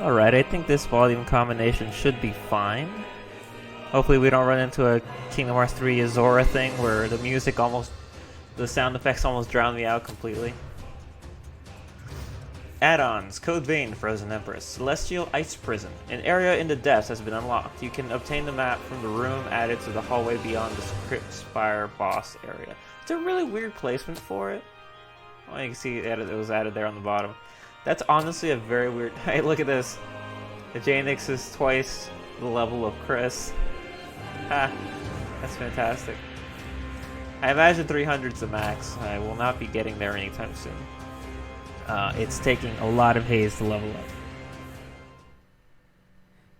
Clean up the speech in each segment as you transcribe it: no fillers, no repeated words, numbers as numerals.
Alright, I think this volume combination should be fine. Hopefully we don't run into a Kingdom Hearts 3 Azora thing where the sound effects almost drown me out completely. Add-ons, Code Vein, Frozen Empress, Celestial Ice Prison. An area in the depths has been unlocked. You can obtain the map from the room added to the hallway beyond the Crypt Spire boss area. It's a really weird placement for it. Oh, you can see it was added there on the bottom. That's honestly a very weird... Hey, look at this. The Jaynix is twice the level of Chris. Ha, that's fantastic. I imagine 300's the max. I will not be getting there anytime soon. It's taking a lot of haze to level up.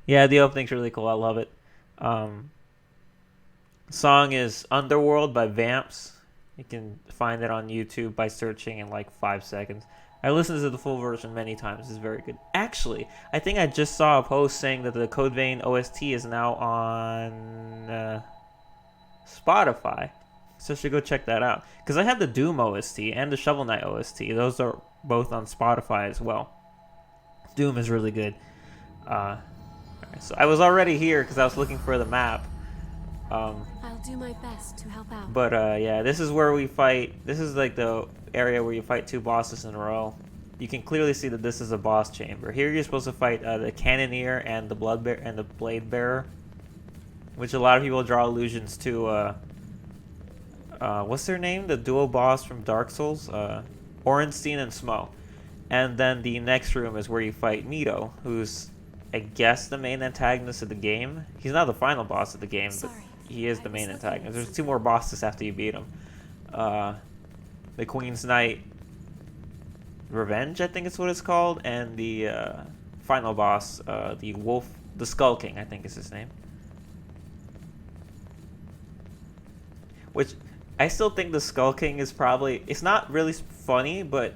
Yeah, the opening's really cool. I love it. Song is Underworld by Vamps. You can find it on YouTube by searching in like 5 seconds. I listened to the full version many times. It's very good. Actually, I think I just saw a post saying that the Code Vein OST is now on Spotify. So I should go check that out. Because I have the Doom OST and the Shovel Knight OST. Those are both on Spotify as well. Doom is really good. So I was already here because I was looking for the map. I'll do my best to help out. But yeah, this is where we fight. This is like the area where you fight 2 bosses in a row. You can clearly see that this is a boss chamber. Here you're supposed to fight the Cannoneer and the Blade Bearer, which a lot of people draw allusions to. What's their name? The duo boss from Dark Souls, Orenstein and Smo. And then the next room is where you fight Mito, who's, I guess, the main antagonist of the game. He's not the final boss of the game, but he is the main antagonist. There's 2 more bosses after you beat him. The Queen's Knight Revenge, I think is what it's called, and the final boss, the Skull King, I think is his name. Which, I still think the Skull King is probably... It's not really funny, but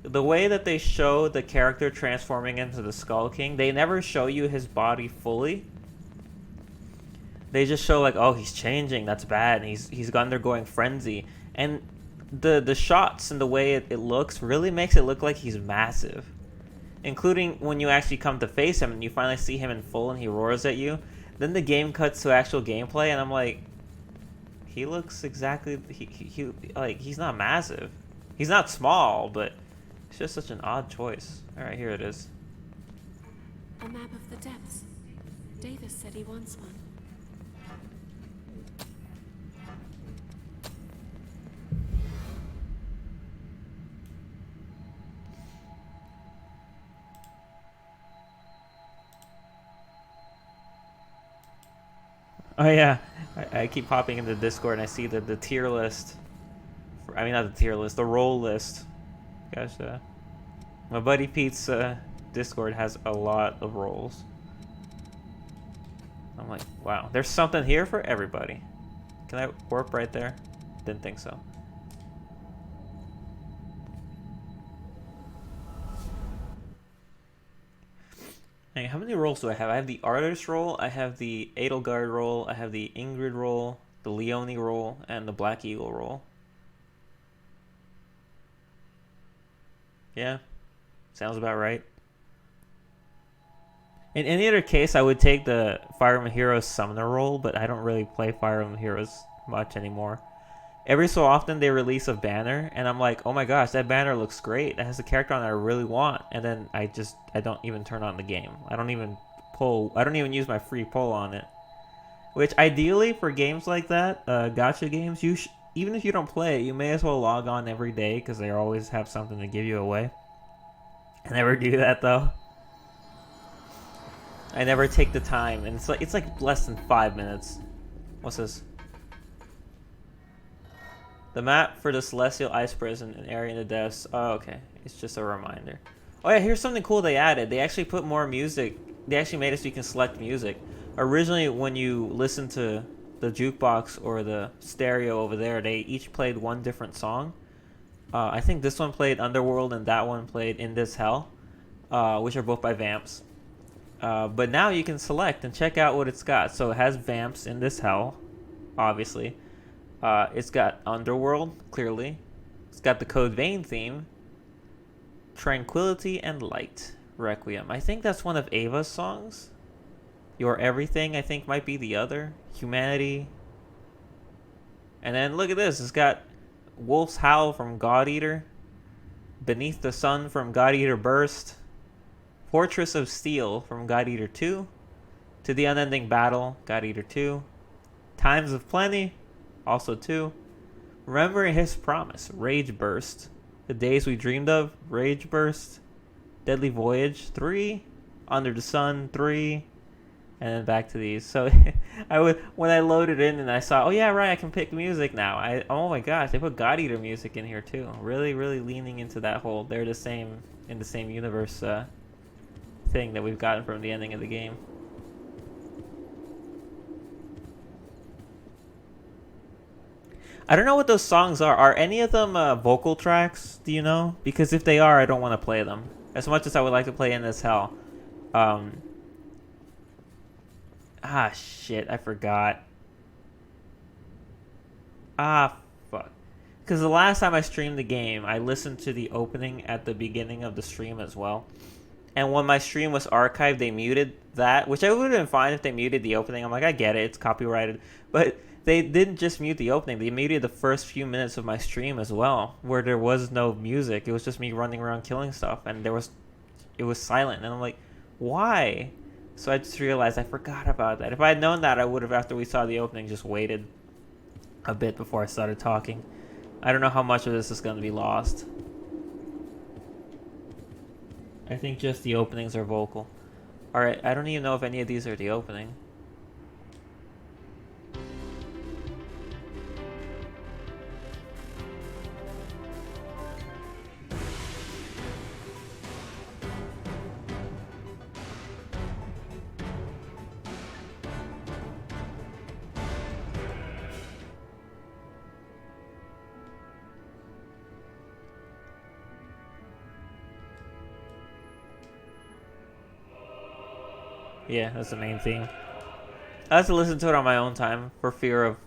the way that they show the character transforming into the Skull King, they never show you his body fully. They just show like, oh, he's changing, that's bad, and he's undergoing frenzy. And the shots and the way it looks really makes it look like he's massive. Including when you actually come to face him and you finally see him in full and he roars at you. Then the game cuts to actual gameplay and I'm like... He looks exactly... he's not massive. He's not small, but it's just such an odd choice. Alright, here it is. A map of the depths. Davis said he wants one. Oh yeah, I keep popping into Discord and I see the tier list. I mean, not the tier list, the role list. Gosh, my buddy Pete's Discord has a lot of roles. I'm like, wow, there's something here for everybody. Can I warp right there? Didn't think so. Hey, how many roles do I have? I have the Artist role, I have the Edelgard role, I have the Ingrid role, the Leonie role, and the Black Eagle role. Yeah, sounds about right. In any other case, I would take the Fire Emblem Heroes Summoner role, but I don't really play Fire Emblem Heroes much anymore. Every so often they release a banner, and I'm like, oh my gosh, that banner looks great. That has a character on that I really want. And then I don't even turn on the game. I don't even use my free pull on it. Which ideally for games like that, gacha games, even if you don't play it, you may as well log on every day because they always have something to give you away. I never do that though. I never take the time, and it's like less than 5 minutes. What's this? The map for the Celestial Ice Prison, an area in the depths. Oh, okay. It's just a reminder. Oh yeah, here's something cool they added. They actually put more music. They actually made it so you can select music. Originally, when you listen to the jukebox or the stereo over there, they each played one different song. I think this one played Underworld and that one played In This Hell, which are both by Vamps. But now you can select and check out what it's got. So it has Vamps In This Hell, obviously. It's got Underworld, clearly. It's got the Code Vein theme. Tranquility and Light. Requiem. I think that's one of Ava's songs. Your Everything, I think, might be the other. Humanity. And then look at this. It's got Wolf's Howl from God Eater. Beneath the Sun from God Eater Burst. Fortress of Steel from God Eater 2. To the Unending Battle, God Eater 2. Times of Plenty, also 2. Remembering His Promise, Rage Burst. The Days We Dreamed Of, Rage Burst. Deadly Voyage, 3. Under the Sun, 3. And then back to these. So when I loaded in and I saw, oh yeah, right, I can pick music now. Oh my gosh, they put God Eater music in here too. Really, really leaning into that whole they're the same in the same universe thing that we've gotten from the ending of the game. I don't know what those songs are. Are any of them vocal tracks? Do you know? Because if they are, I don't want to play them. As much as I would like to play In This Hell. Shit, I forgot. Fuck. Because the last time I streamed the game, I listened to the opening at the beginning of the stream as well. And when my stream was archived, they muted that, which I would have been fine if they muted the opening. I'm like, I get it, it's copyrighted. But they didn't just mute the opening, they muted the first few minutes of my stream as well, where there was no music. It was just me running around killing stuff, and it was silent. And I'm like, why? So I just realized I forgot about that. If I had known that, I would have, after we saw the opening, just waited a bit before I started talking. I don't know how much of this is going to be lost. I think just the openings are vocal. Alright, I don't even know if any of these are the opening. Yeah, that's the main theme. I have to listen to it on my own time for fear of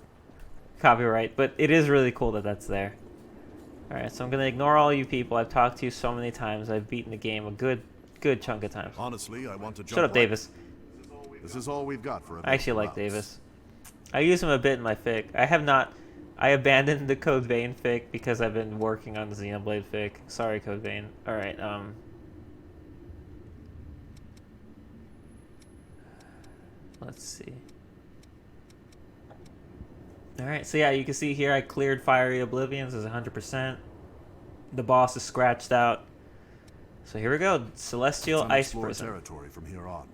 copyright, but it is really cool that that's there. Alright, so I'm going to ignore all you people. I've talked to you so many times. I've beaten the game a good chunk of times. Honestly, I want to jump. Shut up, Davis. This is all we've got for a I actually like Davis. I use him a bit in my fic. I abandoned the Code Vein fic because I've been working on the Xenoblade fic. Sorry, Code Vein. Alright, let's see. Alright, so yeah, you can see here I cleared Fiery Oblivions as 100%. The boss is scratched out. So here we go. Celestial Ice Prison. Territory from here on.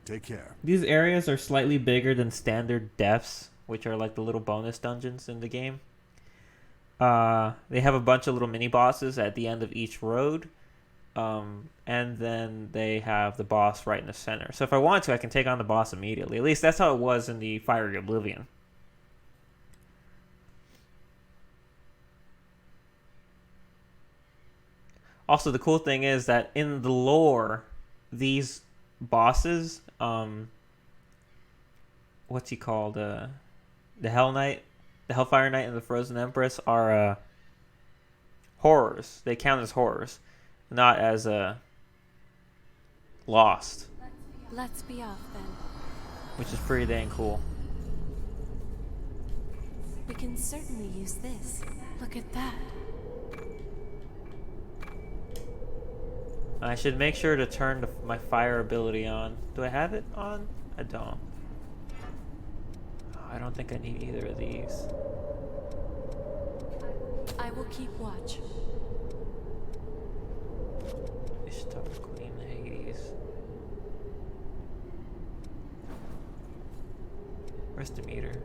Take care. These areas are slightly bigger than standard depths, which are like the little bonus dungeons in the game. They have a bunch of little mini bosses at the end of each road. And then they have the boss right in the center. So if I want to, I can take on the boss immediately. At least that's how it was in the Fiery Oblivion. Also, the cool thing is that in the lore, these bosses, what's he called? The Hell Knight, the Hellfire Knight, and the Frozen Empress are horrors. They count as horrors, not as lost. Let's be off then. Which is pretty dang cool. We can certainly use this. Look at that. I should make sure to turn my fire ability on. Do I have it on? I don't. I don't think I need either of these. I will keep watch. Ishtar, Queen, Hades. Where's Demeter?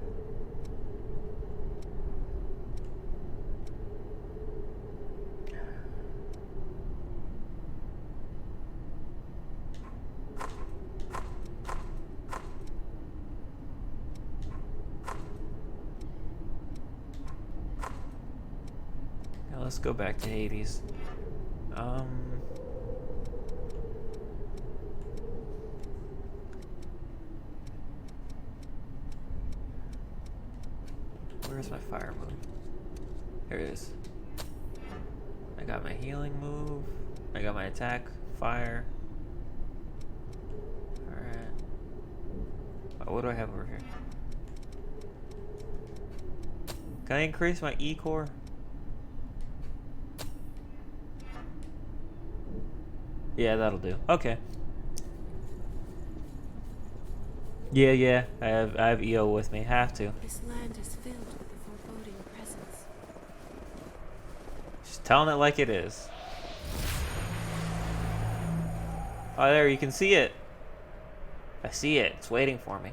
Let's go back to Hades. Where's my fire move? Here it is. I got my healing move. I got my attack, fire. What do I have over here? Can I increase my E core? Yeah, that'll do. Okay. Yeah. I have EO with me. Have to. This land is filled with a foreboding presence. Just telling it like it is. Oh, there, you can see it. I see it. It's waiting for me.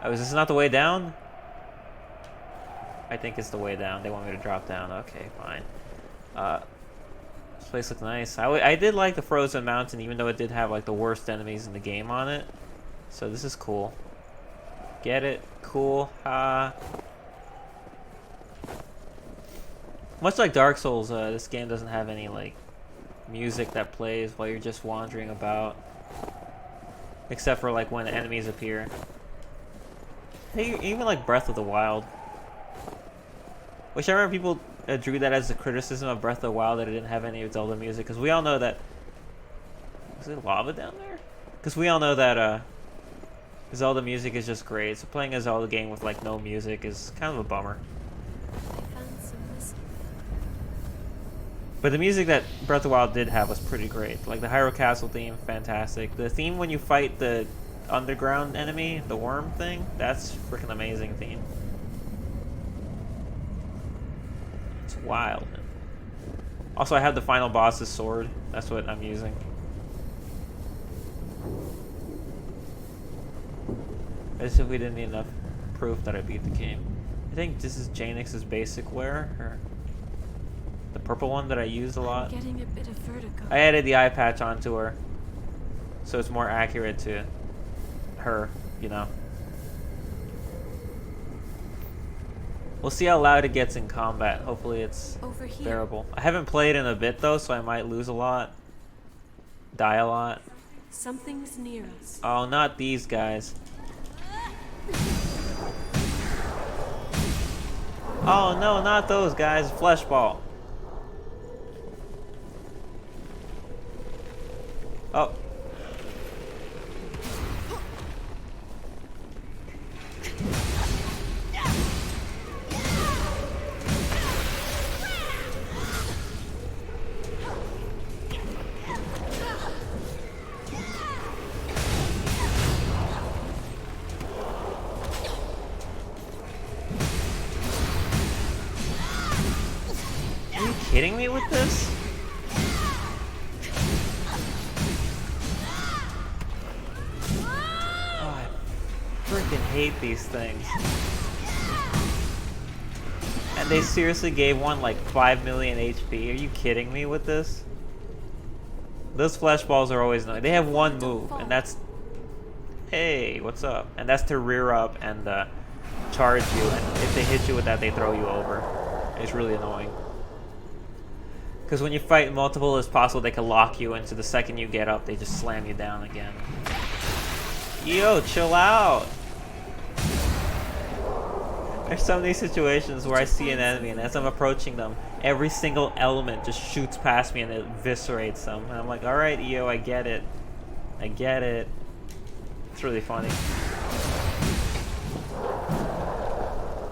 Oh, is this not the way down? I think it's the way down. They want me to drop down. Okay, fine. This place looks nice. I did like the Frozen Mountain, even though it did have like the worst enemies in the game on it. So this is cool. Get it? Cool. Much like Dark Souls, this game doesn't have any like music that plays while you're just wandering about, except for like when enemies appear. Hey, even like Breath of the Wild, which I remember people drew that as a criticism of Breath of the Wild, that it didn't have any Zelda music, because we all know that. Is there lava down there? Because we all know that Zelda music is just great. So playing a Zelda game with like no music is kind of a bummer. I found some missing. But the music that Breath of the Wild did have was pretty great. Like the Hyrule Castle theme, fantastic. The theme when you fight the underground enemy, the worm thing, that's freaking amazing theme. It's wild. Also, I have the final boss's sword. That's what I'm using. As if we didn't need enough proof that I beat the game. I think this is Jaynix's basic wear. Or the purple one that I used a lot. Getting a bit of vertigo. I added the eye patch onto her, so it's more accurate to her, you know. We'll see how loud it gets in combat. Hopefully it's Over here. bearable. I haven't played in a bit though, so I might lose a lot, die a lot. Something's near us. Oh, not these guys. Oh no, not those guys. Flesh ball. Oh. Are you kidding me with this? Oh, I freaking hate these things. And they seriously gave one like 5 million HP. Are you kidding me with this? Those flesh balls are always annoying. They have one move, and that's... Hey, what's up? And that's to rear up and charge you. And if they hit you with that, they throw you over. It's really annoying. Because when you fight multiple, it's possible they can lock you into the second you get up, they just slam you down again. Yo, chill out! There's so many situations where I see an enemy, and as I'm approaching them, every single element just shoots past me and it eviscerates them. And I'm like, alright, EO, I get it. I get it. It's really funny.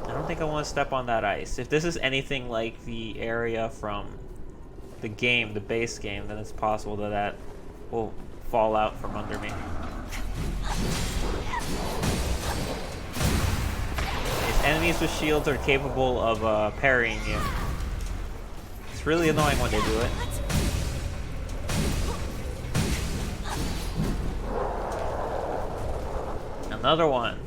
I don't think I want to step on that ice. If this is anything like the area from the game, the base game, then it's possible that that will fall out from under me. These enemies with shields are capable of parrying you. It's really annoying when they do it. Another one.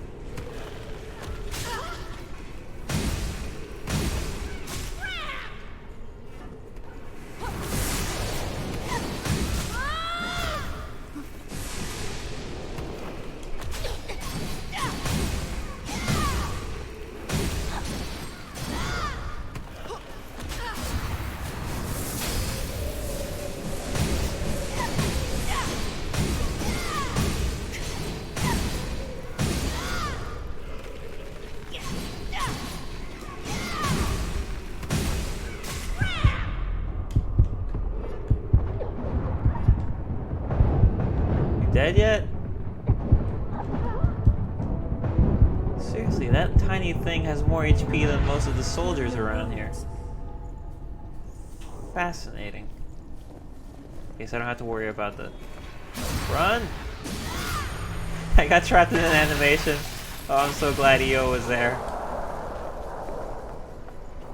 Seriously, that tiny thing has more HP than most of the soldiers around here. Fascinating. Okay, so I don't have to worry about the... Run! I got trapped in an animation. Oh, I'm so glad EO was there.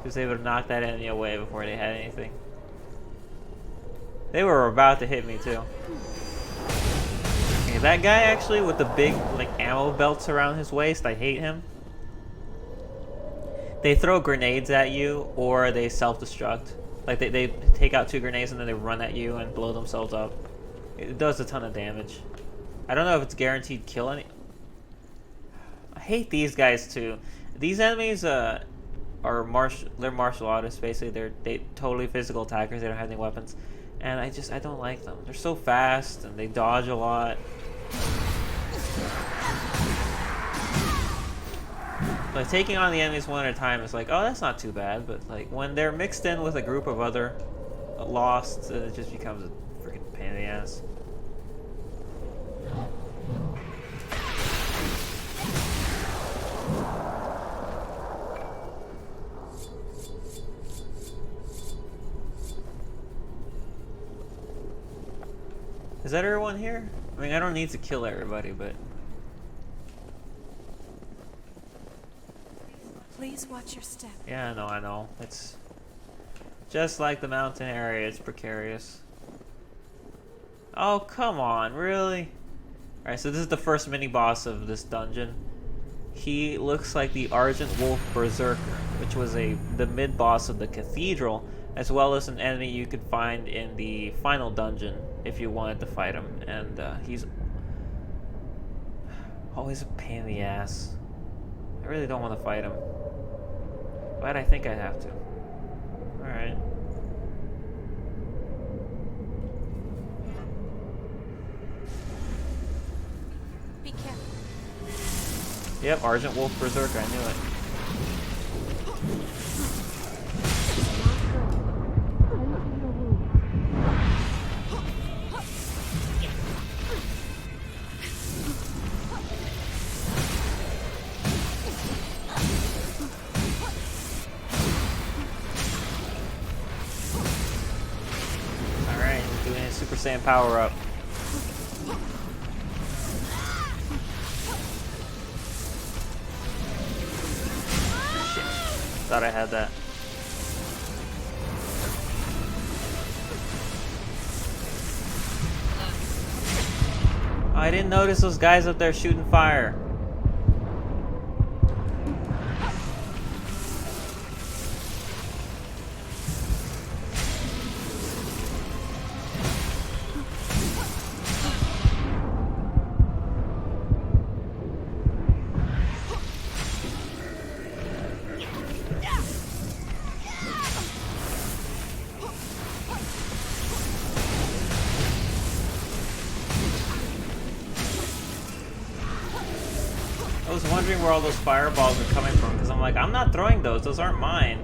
He was able to knock that enemy away before they had anything. They were about to hit me too. Okay, that guy actually with the big like ammo belts around his waist, I hate him. They throw grenades at you or they self-destruct. Like they take out 2 grenades and then they run at you and blow themselves up. It does a ton of damage. I don't know if it's guaranteed kill any. I hate these guys too. These enemies they're martial artists basically. They totally physical attackers. They don't have any weapons, and I don't like them. They're so fast and they dodge a lot. Like taking on the enemies one at a time is like, oh, that's not too bad. But like when they're mixed in with a group of other lost, it just becomes a freaking pain in the ass. Is that everyone here? I mean, I don't need to kill everybody, but... Please watch your step. Yeah, I know. It's just like the mountain area. It's precarious. Oh, come on. Really? Alright, so this is the first mini-boss of this dungeon. He looks like the Argent Wolf Berserker, which was the mid-boss of the Cathedral, as well as an enemy you could find in the final dungeon if you wanted to fight him. And he's always a pain in the ass. I really don't want to fight him, but I think I have to. Alright. Be careful. Yep, Argent Wolf Berserker, I knew it. Alright, doing a Super Saiyan power up. Thought I had that. Oh, I didn't notice those guys up there shooting fire. I was wondering where all those fireballs are coming from, because I'm like, I'm not throwing those aren't mine.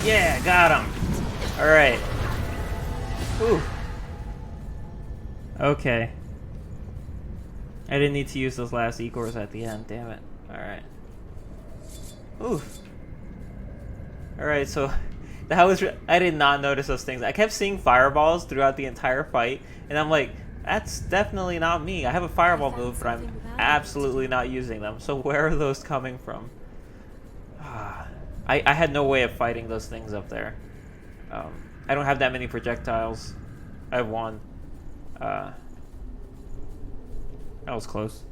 Yeah, got him. All right. Ooh. Okay. I didn't need to use those last E-cores at the end. Damn it. All right. Ooh. All right. So that was. I did not notice those things. I kept seeing fireballs throughout the entire fight, and I'm like, that's definitely not me. I have a fireball move, but I'm absolutely not using them. So where are those coming from? I had no way of fighting those things up there. I don't have that many projectiles. I have one. That was close.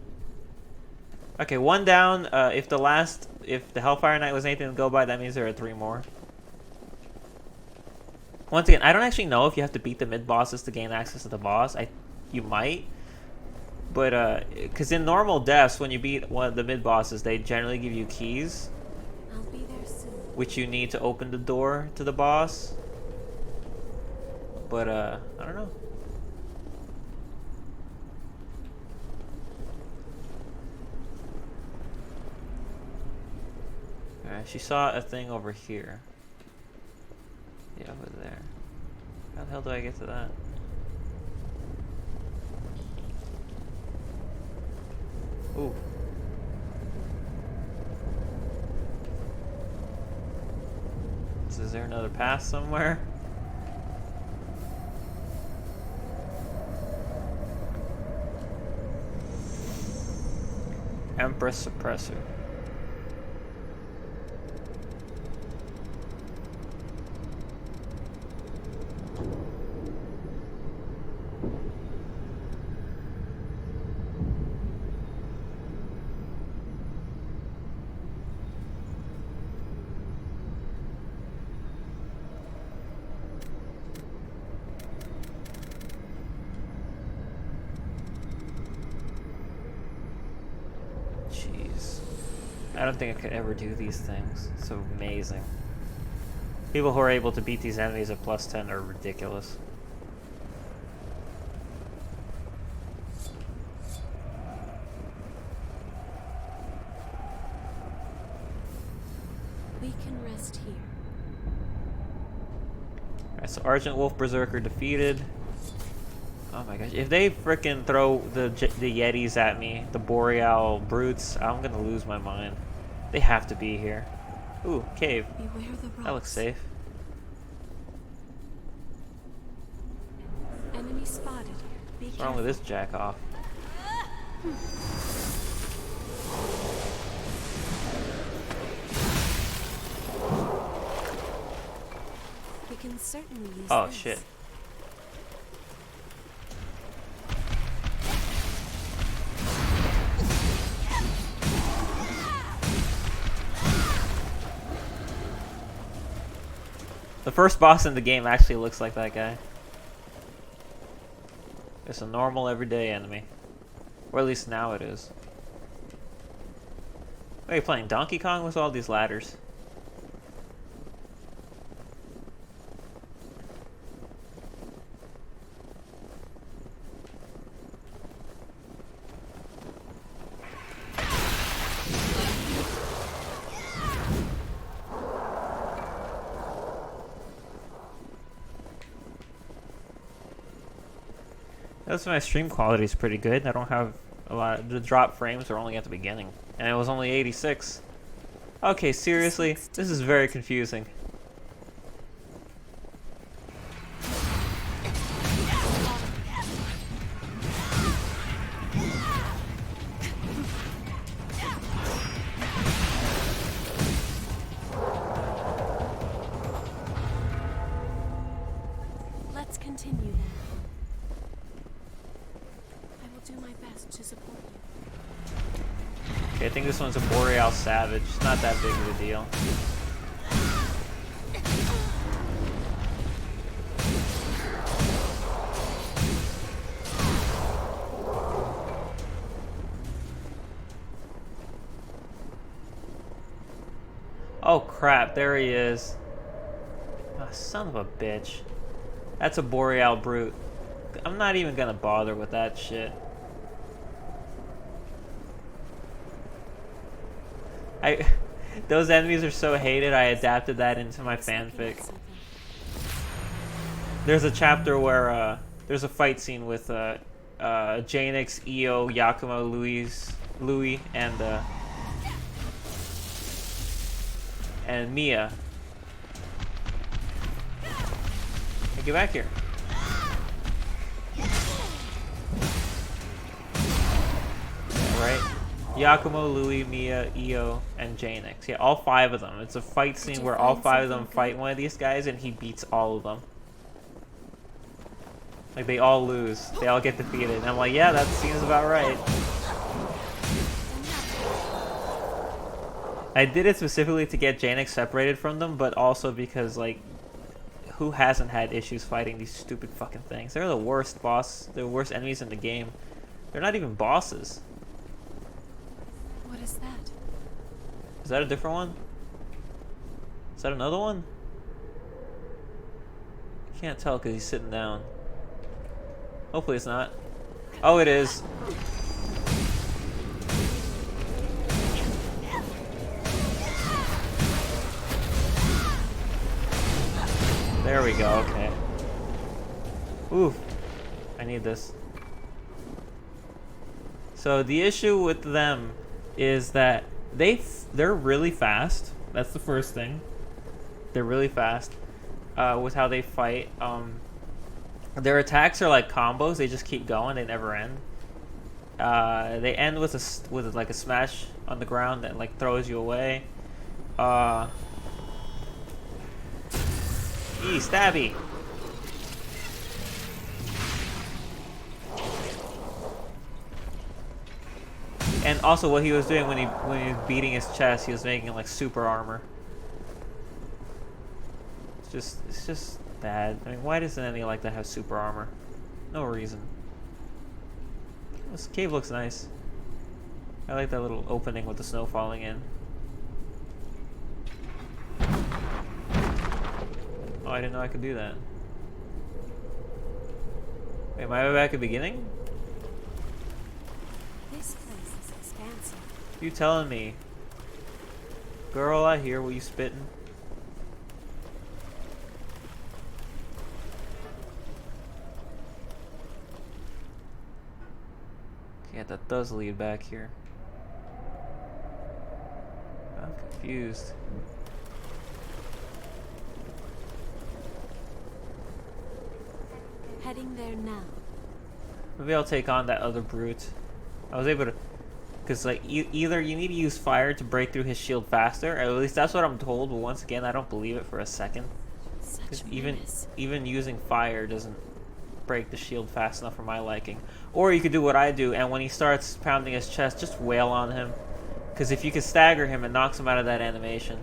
Okay, one down. If the Hellfire Knight was anything to go by, that means there are 3 more. Once again, I don't actually know if you have to beat the mid-bosses to gain access to the boss. You might. But, because in normal deaths, when you beat one of the mid-bosses, they generally give you keys, I'll be there soon. which you need to open the door to the boss. But, I don't know. Alright, she saw a thing over here. Yeah, over there. How the hell do I get to that? Ooh. Is there another path somewhere? Empress Suppressor. Jeez. I don't think I could ever do these things. It's so amazing. People who are able to beat these enemies at +10 are ridiculous. We can rest here. Alright, so Argent Wolf Berserker defeated. Oh my gosh, if they frickin' throw the Yetis at me, the Boreal Brutes, I'm gonna lose my mind. They have to be here. Ooh, cave. Beware the rocks. That looks safe. Enemy spotted. Be What's wrong with this jack off? We can certainly use Oh this. shit. The first boss in the game actually looks like that guy. It's a normal everyday enemy. Or at least now it is. Are you playing Donkey Kong with all these ladders? That's my stream quality is pretty good. I don't have a lot. The drop frames are only at the beginning, and it was only 86. Okay, seriously, this is very confusing. Let's continue then. I will do my best to support you. Okay, I think this one's a Boreal Savage. It's not that big of a deal. Oh crap, there he is. Oh, son of a bitch. That's a Boreal Brute. I'm not even gonna bother with that shit. Those enemies are so hated, I adapted that into my fanfic. There's a chapter where there's a fight scene with Jaynix, Io, Yakumo, Louis, and Mia. Hey, get back here. Right? Yakumo, Louis, Mia, Io, and Jaynix. Yeah, all 5 of them. It's a fight scene where all 5 of them fight one of these guys and he beats all of them. Like, they all lose. They all get defeated. And I'm like, yeah, that seems about right. I did it specifically to get Jaynix separated from them, but also because, like, who hasn't had issues fighting these stupid fucking things? They're the worst boss, the worst enemies in the game. They're not even bosses. What is that? Is that a different one? Is that another one? Can't tell because he's sitting down. Hopefully it's not. Oh, it is. There we go, okay. Oof. I need this. So the issue with them is that they're really fast. That's the first thing. They're really fast with how they fight. Their attacks are like combos. They just keep going. They never end. They end with like a smash on the ground that like throws you away. Stabby. And also, what he was doing when he was beating his chest, he was making like super armor. It's just bad. I mean, why doesn't any like that have super armor? No reason. This cave looks nice. I like that little opening with the snow falling in. Oh, I didn't know I could do that. Wait, am I back at the beginning? This place is expansive. You telling me? Girl, I hear what you spitting. Yeah, that does lead back here. I'm confused. Heading there now. Maybe I'll take on that other brute. I was able to, because like either you need to use fire to break through his shield faster, or at least that's what I'm told. But once again, I don't believe it for a second. Because even using fire doesn't break the shield fast enough for my liking. Or you could do what I do, and when he starts pounding his chest, just wail on him. Because if you can stagger him, it knocks him out of that animation.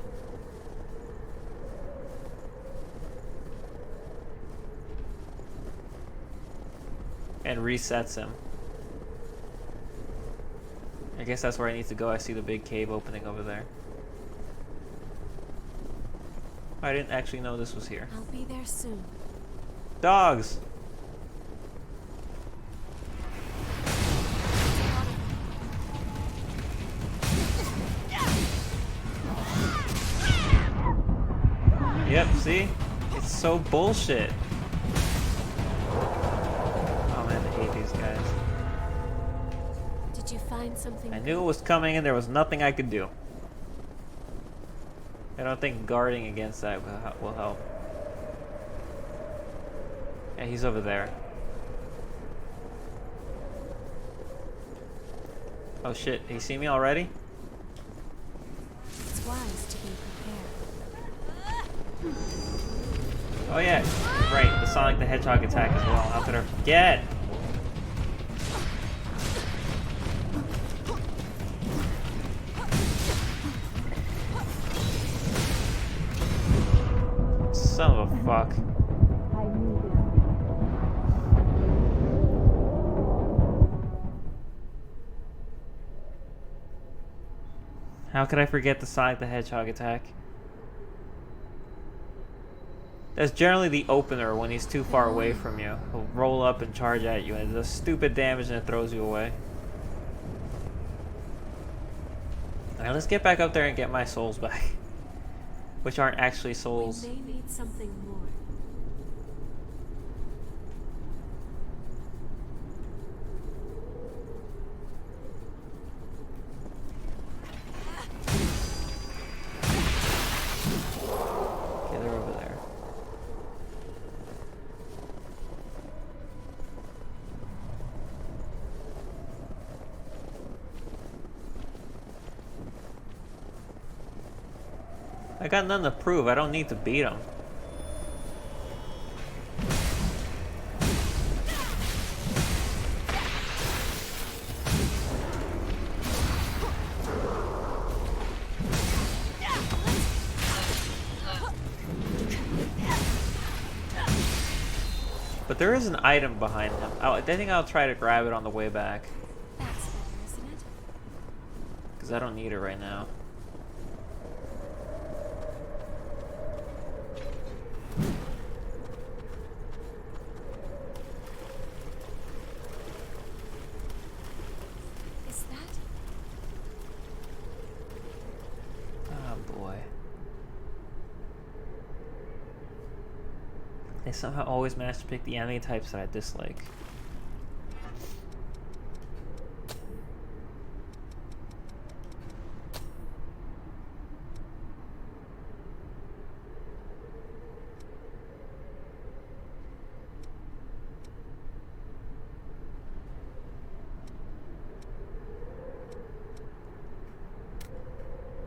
And resets him. I guess that's where I need to go. I see the big cave opening over there. I didn't actually know this was here. I'll be there soon. Dogs! Yep, see? It's so bullshit. Oh man, I hate these guys. Did you find something? I knew it was coming and there was nothing I could do. I don't think guarding against that will help. Yeah, he's over there. Oh shit, he see me already? It's wise to be prepared. Oh yeah, right, the Sonic the Hedgehog attack as well. How could I forget? Son of a fuck. How could I forget the Sonic the Hedgehog attack? That's generally the opener when he's too far away from you. He'll roll up and charge at you and it does stupid damage and it throws you away. Alright, let's get back up there and get my souls back. Which aren't actually souls. We may need something more. Okay, they're over there. I got nothing to prove. I don't need to beat him. But there is an item behind him. I think I'll try to grab it on the way back. That's better, isn't it? Because I don't need it right now. Is that? Oh boy. They somehow always manage to pick the enemy types that I dislike.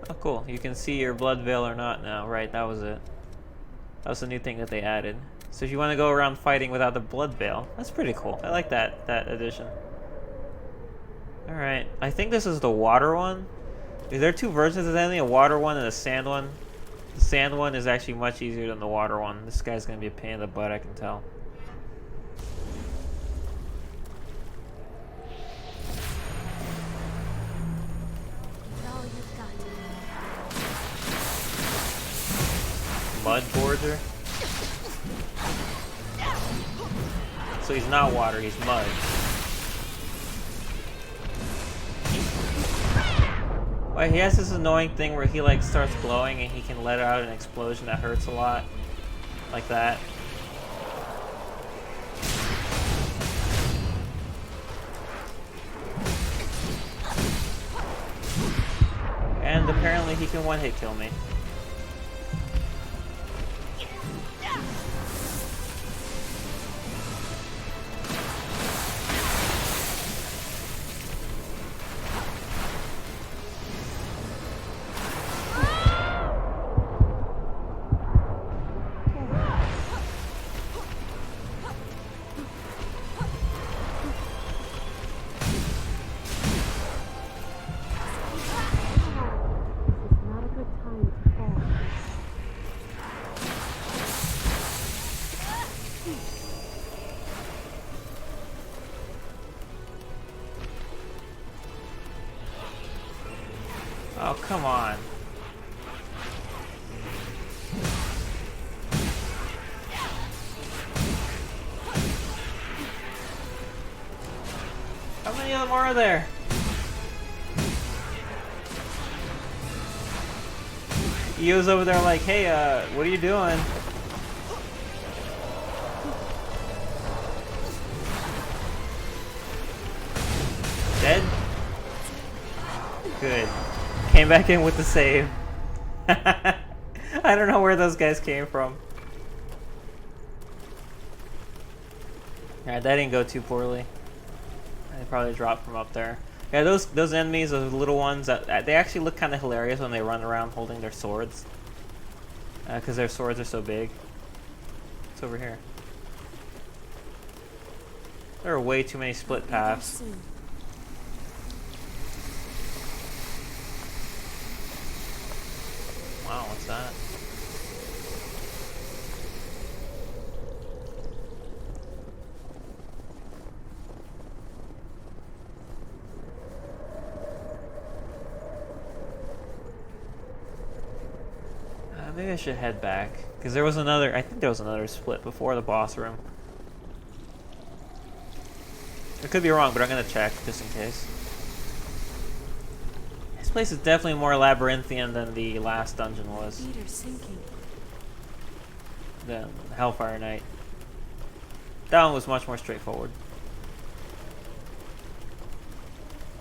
Oh cool, you can see your blood veil or not now, right? That was it. That was a new thing that they added. So if you want to go around fighting without the blood veil, that's pretty cool. I like that addition. Alright, I think this is the water one. Is there two versions of enemy, a water one and a sand one? The sand one is actually much easier than the water one. This guy's gonna be a pain in the butt, I can tell. All you've got. Mud Borger. So he's not water, he's mud. Well, he has this annoying thing where he like starts glowing and he can let out an explosion that hurts a lot. Like that. And apparently he can one-hit kill me. Not a good time to fall. Oh, come on. How many of them are there? Eo's over there like, hey, what are you doing? Dead? Good. Came back in with the save. I don't know where those guys came from. Alright, that didn't go too poorly. They probably dropped from up there. Yeah, those enemies, those little ones, they actually look kind of hilarious when they run around holding their swords. Because their swords are so big. It's over here. There are way too many split Be there paths. soon. Wow, what's that? Maybe I should head back. Because there was another, I think there was another split before the boss room. I could be wrong, but I'm going to check just in case. This place is definitely more labyrinthian than the last dungeon was. Feet are sinking. Than Hellfire Knight. That one was much more straightforward.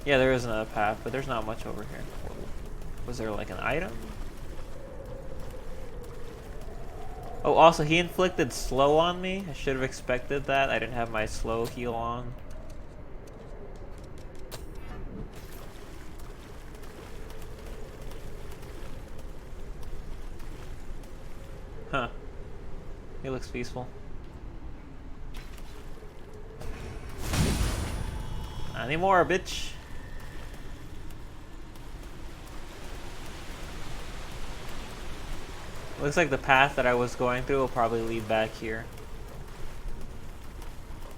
Yeah, there is another path, but there's not much over here. Was there like an item? Oh, also, he inflicted slow on me. I should have expected that. I didn't have my slow heal on. Huh. He looks peaceful. Not anymore, bitch. Looks like the path that I was going through will probably lead back here.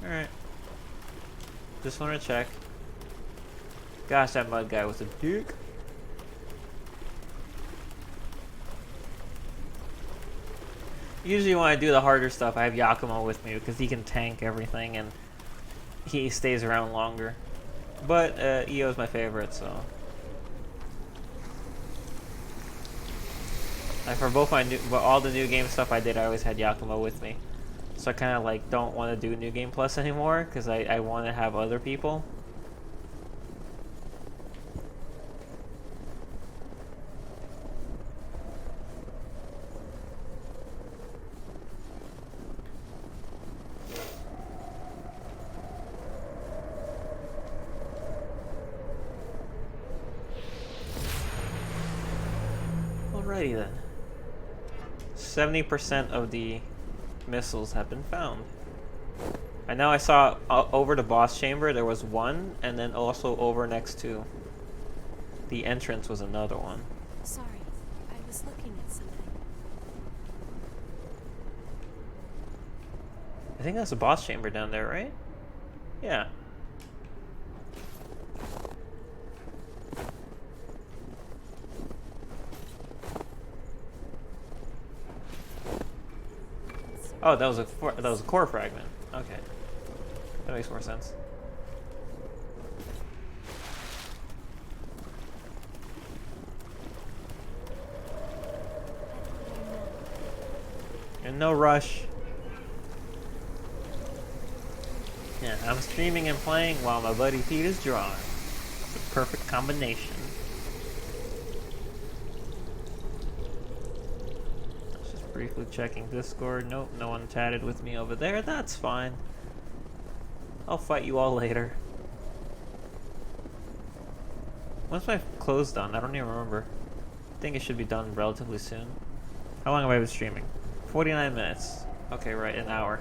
Alright. Just want to check. Gosh, that mud guy was a duke. Usually when I do the harder stuff, I have Yakumo with me because he can tank everything and he stays around longer. But EO is my favorite, so. Like for both my all the new game stuff I did, I always had Yakumo with me. So I kind of like don't want to do New Game Plus anymore because I want to have other people. Alrighty then. 70% of the missiles have been found. I know I saw over the boss chamber there was one, and then also over next to the entrance was another one. Sorry, I was looking at something. I think that's a boss chamber down there, right? Yeah. Oh, that was a core fragment. Okay, that makes more sense. And no rush. Yeah, I'm streaming and playing while my buddy Pete is drawing. It's a perfect combination. Briefly checking Discord. Nope, no one chatted with me over there. That's fine. I'll fight you all later. When's my close done? I don't even remember. I think it should be done relatively soon. How long have I been streaming? 49 minutes. Okay, right, an hour.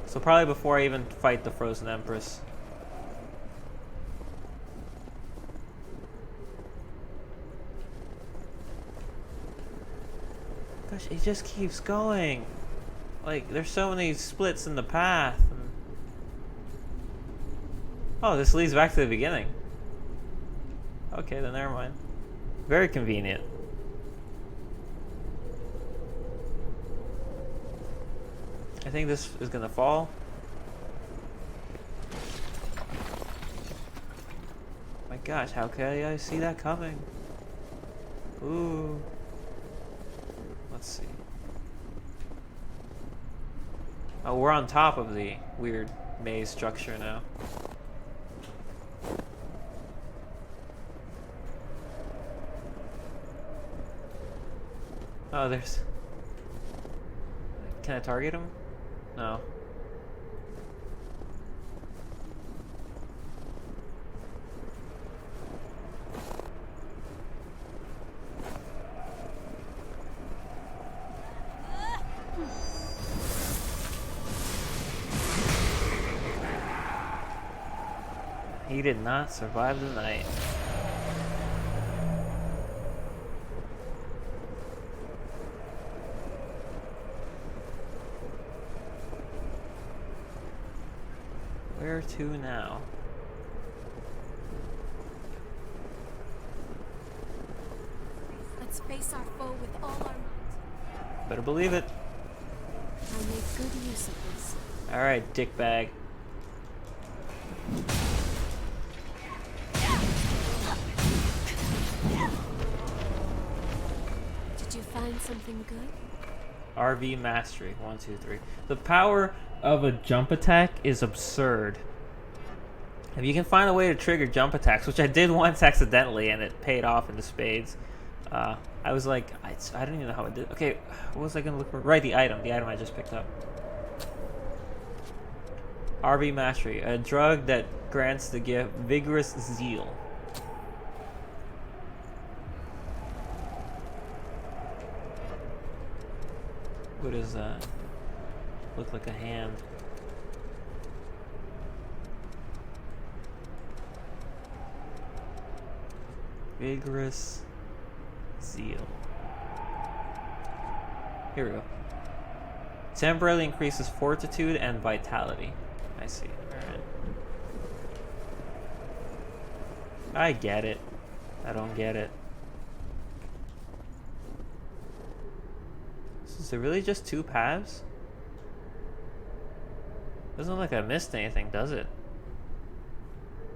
So probably before I even fight the Frozen Empress. Gosh, it just keeps going. Like, there's so many splits in the path. Oh, this leads back to the beginning. Okay, then never mind. Very convenient. I think this is gonna fall. My gosh, how could I see that coming? Ooh. Let's see. Oh, we're on top of the weird maze structure now. Oh, there's... Can I target him? No. He did not survive the night. Where to now? Let's face our foe with all our might. Better believe it. I make good use of this. Alright, dickbag. Did you find something good? RV mastery. 1, 2, 3. The power of a jump attack is absurd. If you can find a way to trigger jump attacks, which I did once accidentally and it paid off into spades, I was like, I don't even know how I did. Okay, what was I gonna look for? Right, the item I just picked up. RV mastery, a drug that grants the gift vigorous zeal. What is that? Look like a hand. Vigorous zeal. Here we go. Temporarily increases fortitude and vitality. I see. Alright. I get it. I don't get it. Is there really just 2 paths? Doesn't look like I missed anything, does it?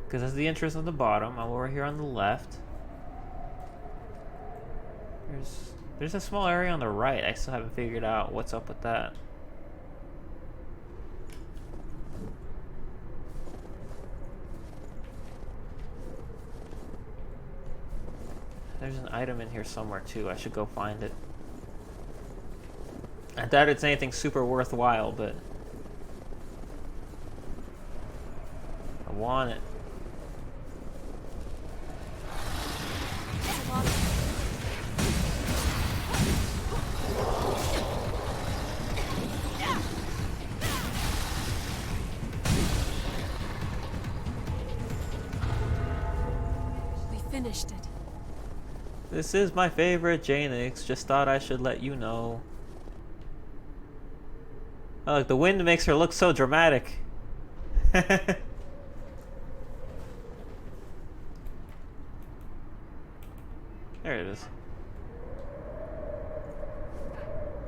Because that's the entrance on the bottom. I'm over here on the left. There's a small area on the right. I still haven't figured out what's up with that. There's an item in here somewhere too. I should go find it. I doubt it's anything super worthwhile, but I want it. We finished it. This is my favorite Jaynix. Just thought I should let you know. Oh, look, the wind makes her look so dramatic. There it is.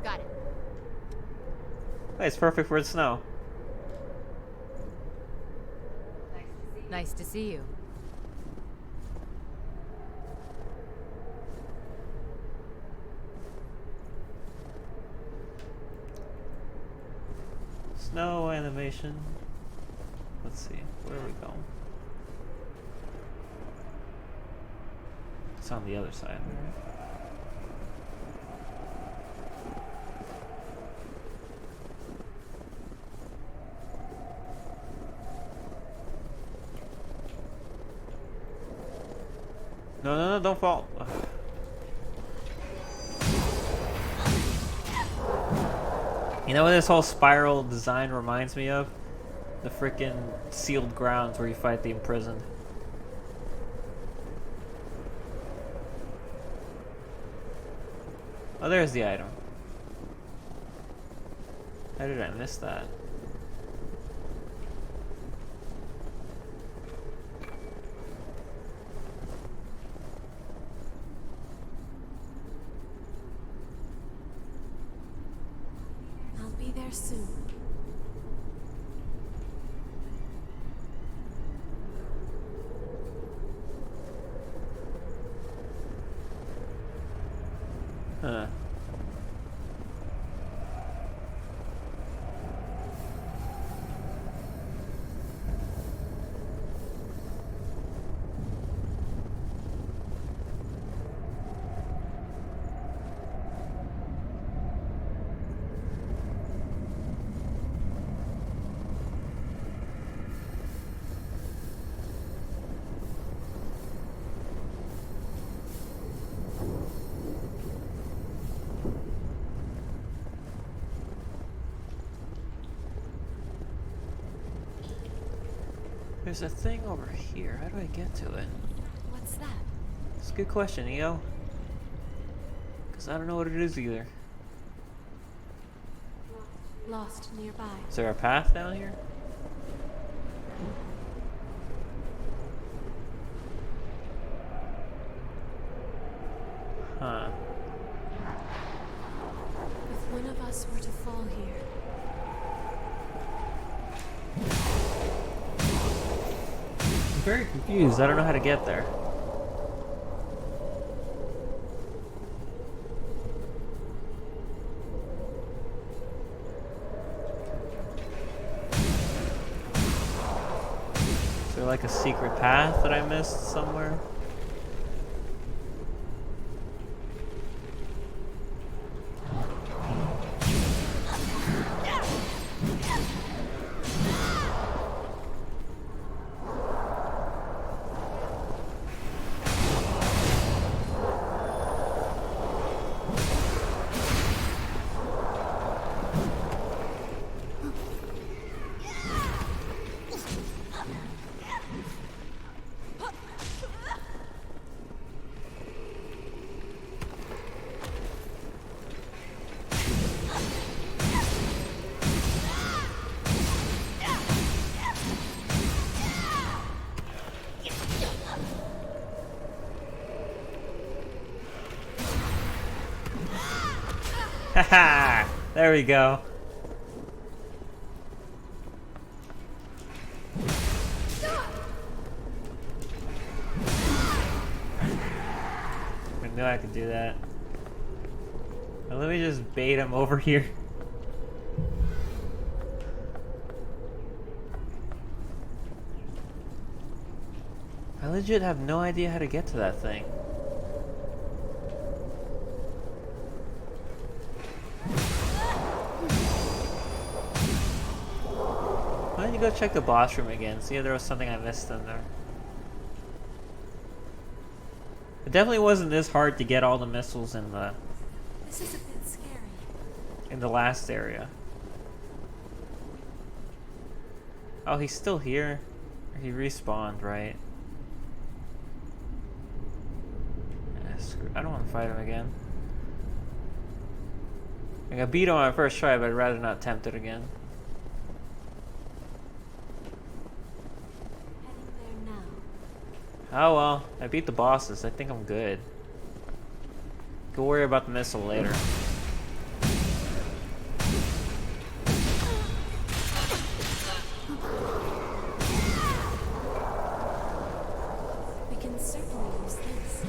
Got it. Hey, it's perfect for the snow. Nice to see you. Snow animation. Let's see. Where are we going? It's on the other side, right? No, don't fall. Ugh. You know what this whole spiral design reminds me of? The frickin' sealed grounds where you fight the imprisoned. Oh, there's the item. How did I miss that? I'll be there soon. Huh. There's a thing over here. How do I get to it? What's that? It's a good question, EO. Because I don't know what it is either. Lost nearby. Is there a path down here? Huh. If one of us were to fall here, I'm very confused. I don't know how to get there. Is there like a secret path that I missed somewhere? Haha! There we go. I knew I could do that. Now let me just bait him over here. I legit have no idea how to get to that thing. Why don't you go check the boss room again, see if there was something I missed in there. It definitely wasn't this hard to get all the missiles in the This is a bit scary. last area. Oh, he's still here. He respawned, right? Screw. I don't want to fight him again. I got beat on my first try, but I'd rather not attempt it again. Heading there now. Oh well, I beat the bosses. I think I'm good. Go worry about the missile later. We can certainly use this.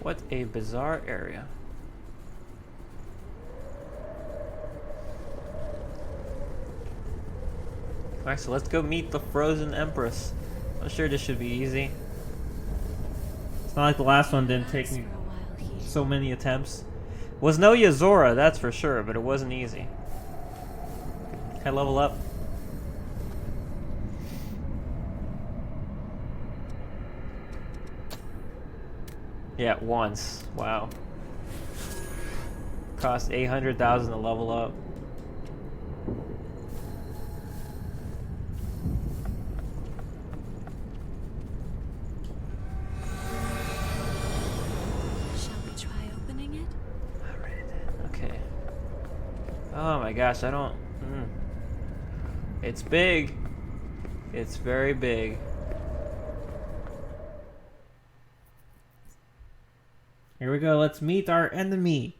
What a bizarre area. Alright, so let's go meet the Frozen Empress. I'm sure this should be easy. It's not like the last one didn't take me For a while here. so many attempts. Was no Yazora, that's for sure, but it wasn't easy. Can I level up? Yeah, once. Wow. Cost 800,000 to level up. Shall we try opening it? Alright, okay. Oh my gosh, I don't... It's big. It's very big. Here we go, let's meet our enemy.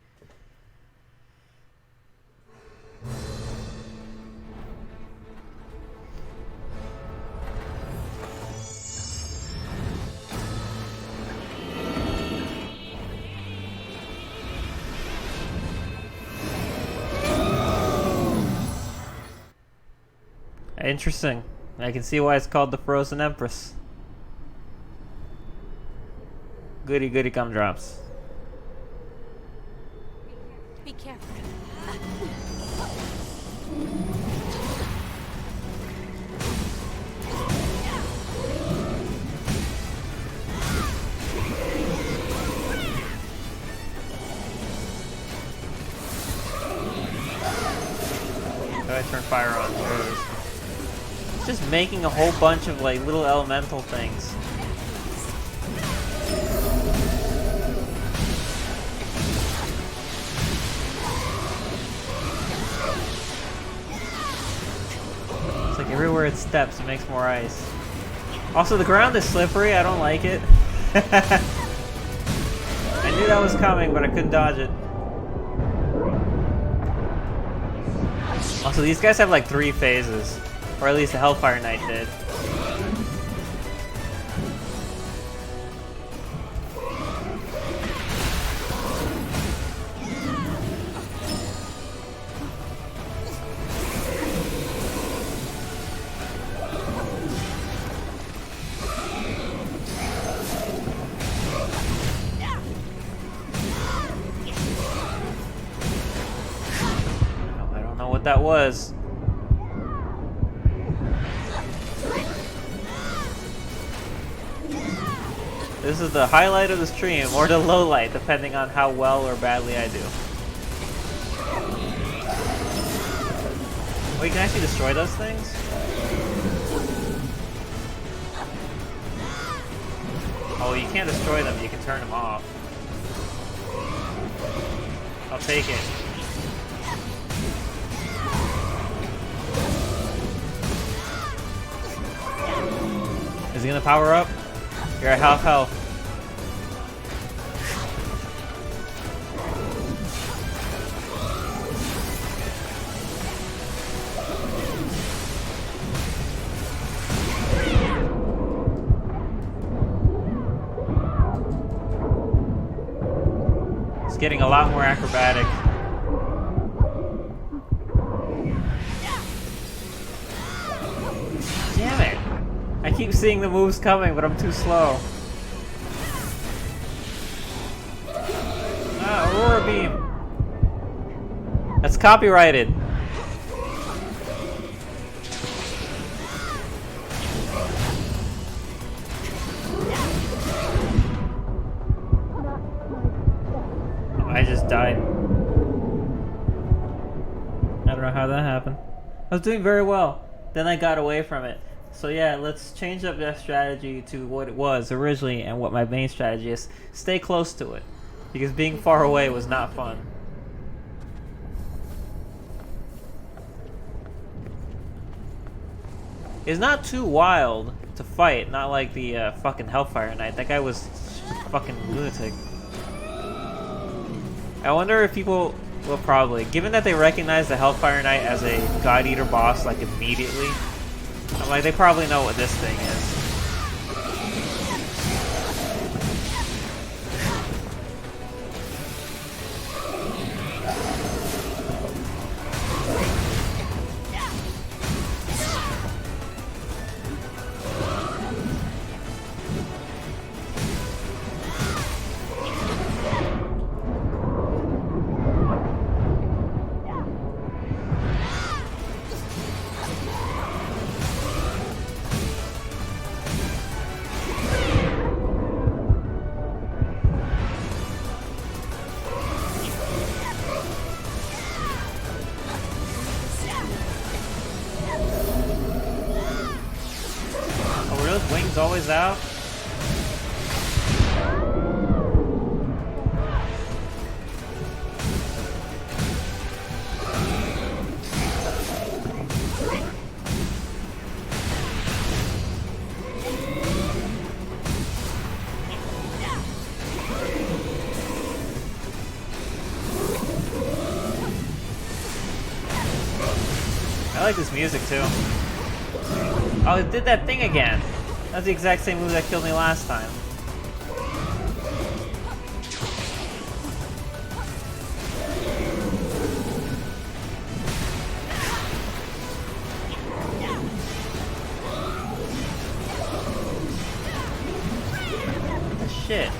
Interesting. I can see why it's called the Frozen Empress. Goody goody gumdrops. Be careful. How do I turn fire on? There it is. It's just making a whole bunch of like little elemental things. It's like everywhere it steps, it makes more ice. Also, the ground is slippery. I don't like it. I knew that was coming, but I couldn't dodge it. Also, these guys have like 3 phases. Or at least the Hellfire Knight did. I don't know what that was. This is the highlight of the stream, or the low light, depending on how well or badly I do. Wait, you can actually destroy those things? Oh, you can't destroy them, you can turn them off. I'll take it. Is he gonna power up? You're at half health. It's getting a lot more acrobatic. Damn it! I keep seeing the moves coming, but I'm too slow. Ah, Aurora Beam! That's copyrighted! I just died. I don't know how that happened. I was doing very well. Then I got away from it. So yeah, let's change up that strategy to what it was originally and what my main strategy is. Stay close to it. Because being far away was not fun. It's not too wild to fight, not like the fucking Hellfire Knight. That guy was fucking lunatic. I wonder if people will probably, given that they recognize the Hellfire Knight as a God Eater boss like immediately, I'm like, they probably know what this thing is. Wings always out? I like this music too. Oh, it did that thing again. That's the exact same move that killed me last time. Shit.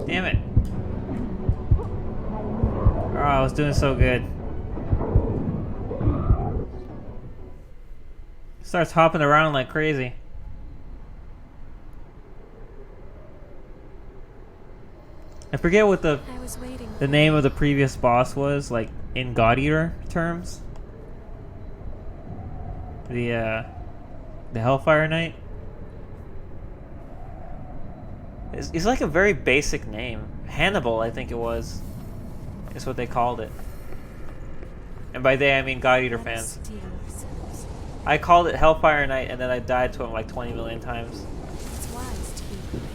Damn it. Oh, I was doing so good. Starts hopping around like crazy. I forget what the name of the previous boss was, like in God Eater terms. The Hellfire Knight. It's like a very basic name. Hannibal, I think it was. Is what they called it. And by they, I mean God Eater fans. I called it Hellfire Knight, and then I died to him like 20 million times. It's wise to be prepared.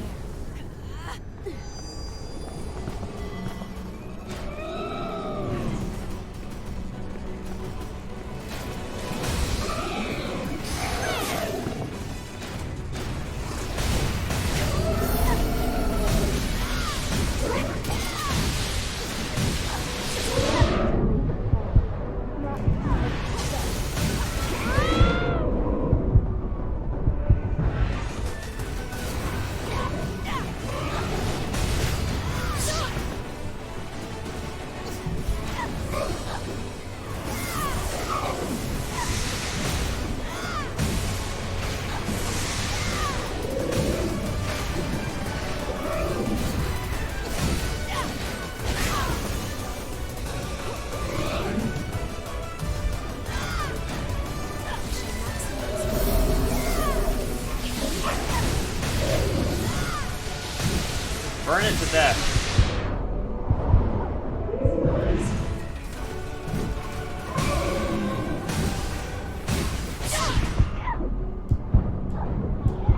Burn it to death.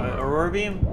Aurora beam?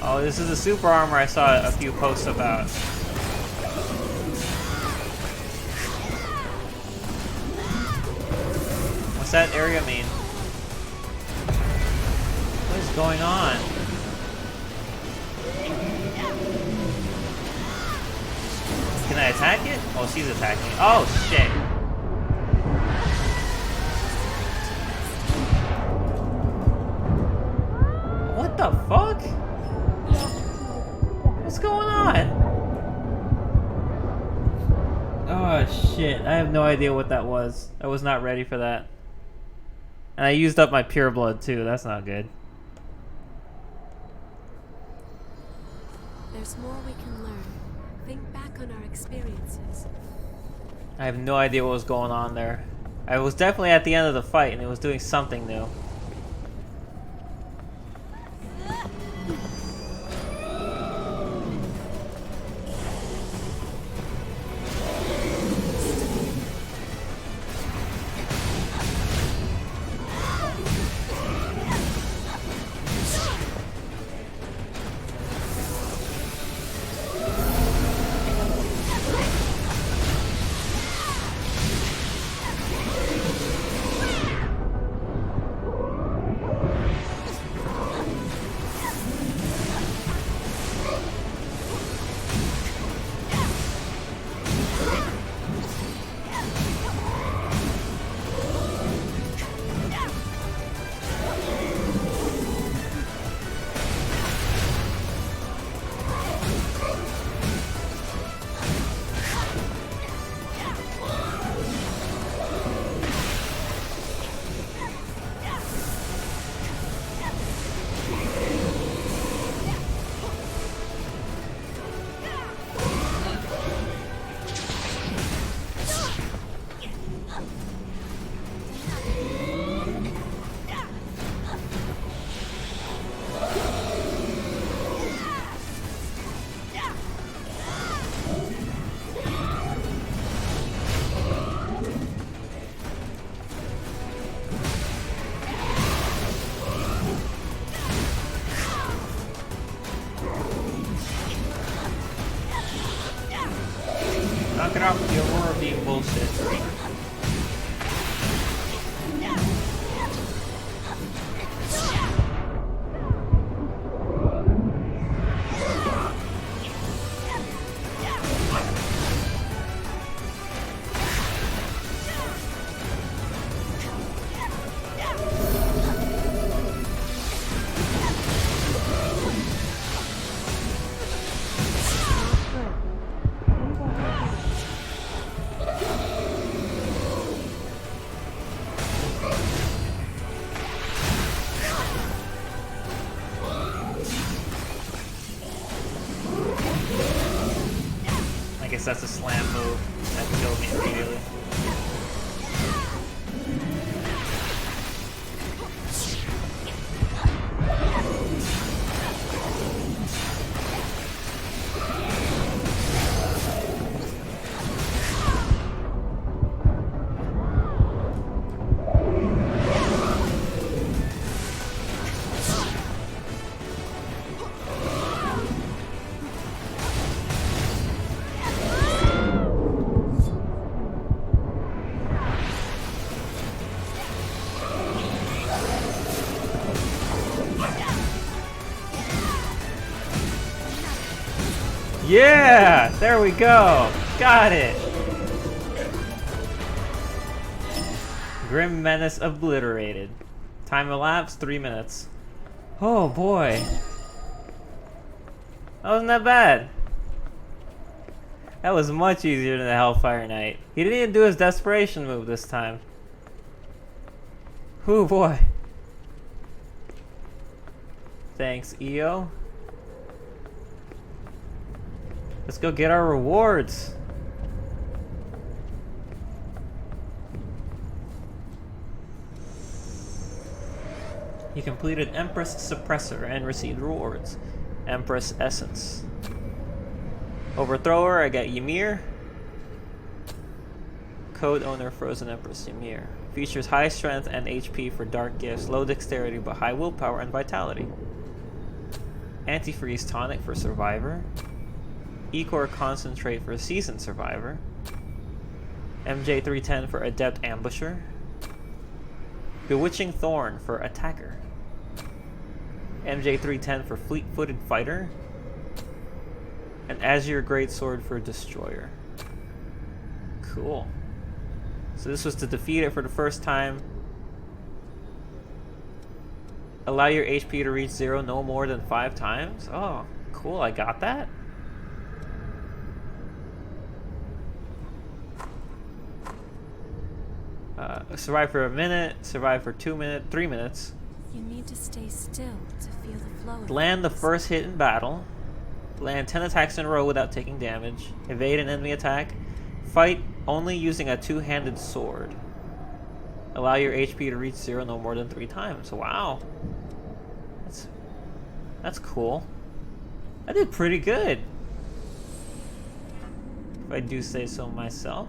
Oh, this is the super armor I saw a few posts about. What's that area mean? What is going on? Can I attack it? Oh, she's attacking it. Oh, shit. What the fuck? What's going on? Oh shit, I have no idea what that was. I was not ready for that. And I used up my pure blood too, that's not good. There's more we can learn. Think back on our experiences. I have no idea what was going on there. I was definitely at the end of the fight and it was doing something new. Knock it off with the Aurora beam bullshit. I guess that's a slam move. That killed me immediately. Yeah! There we go! Got it! Grim Menace obliterated. Time elapsed 3 minutes. Oh boy. That wasn't that bad. That was much easier than the Hellfire Knight. He didn't even do his desperation move this time. Oh boy. Thanks, EO. Let's go get our rewards. You completed Empress Suppressor and received rewards. Empress Essence. Overthrower, I got Ymir. Code owner, Frozen Empress, Ymir. Features high strength and HP for dark gifts, low dexterity but high willpower and vitality. Antifreeze tonic for Survivor. Ecor concentrate for Seasoned Survivor. MJ310 for Adept Ambusher. Bewitching Thorn for Attacker. MJ310 for Fleet-Footed Fighter. And Azure Greatsword for Destroyer. Cool. So this was to defeat it for the first time. Allow your HP to reach 0 no more than 5 times. Oh, cool, I got that. Survive for a minute, survive for 2 minutes, 3 minutes. You need to stay still to feel the flow of Land the things. first hit in battle. Land 10 attacks in a row without taking damage. Evade an enemy attack. Fight only using a two-handed sword. Allow your HP to reach 0 no more than 3 times. Wow. That's cool. I did pretty good, if I do say so myself.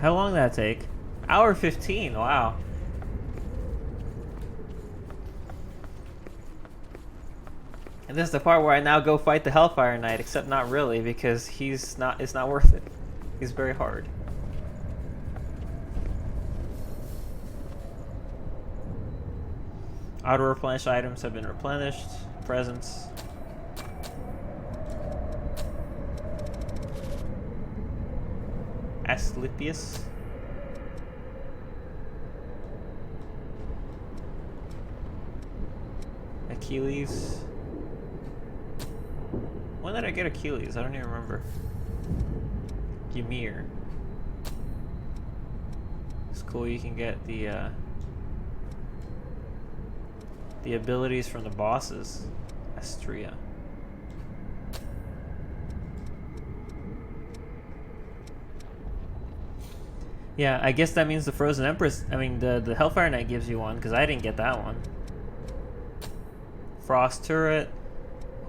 How long did that take? Hour 15, wow. And this is the part where I now go fight the Hellfire Knight, except not really, because it's not worth it. He's very hard. Auto-replenish items have been replenished. Presents. Asclepius. Achilles. When did I get Achilles? I don't even remember. Ymir. It's cool, you can get the abilities from the bosses. Astria. Yeah, I guess that means the Frozen Empress, the Hellfire Knight gives you one, because I didn't get that one. Frost Turret,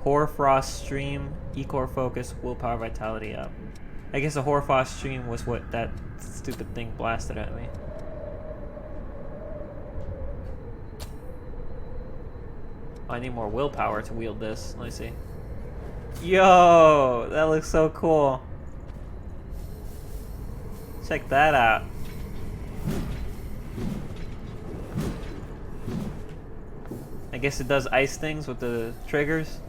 Hoarfrost Stream, Ecor Focus, Willpower Vitality up. I guess the Hoarfrost Stream was what that stupid thing blasted at me. I need more willpower to wield this. Let me see. Yo, that looks so cool. Check that out. I guess it does ice things with the triggers.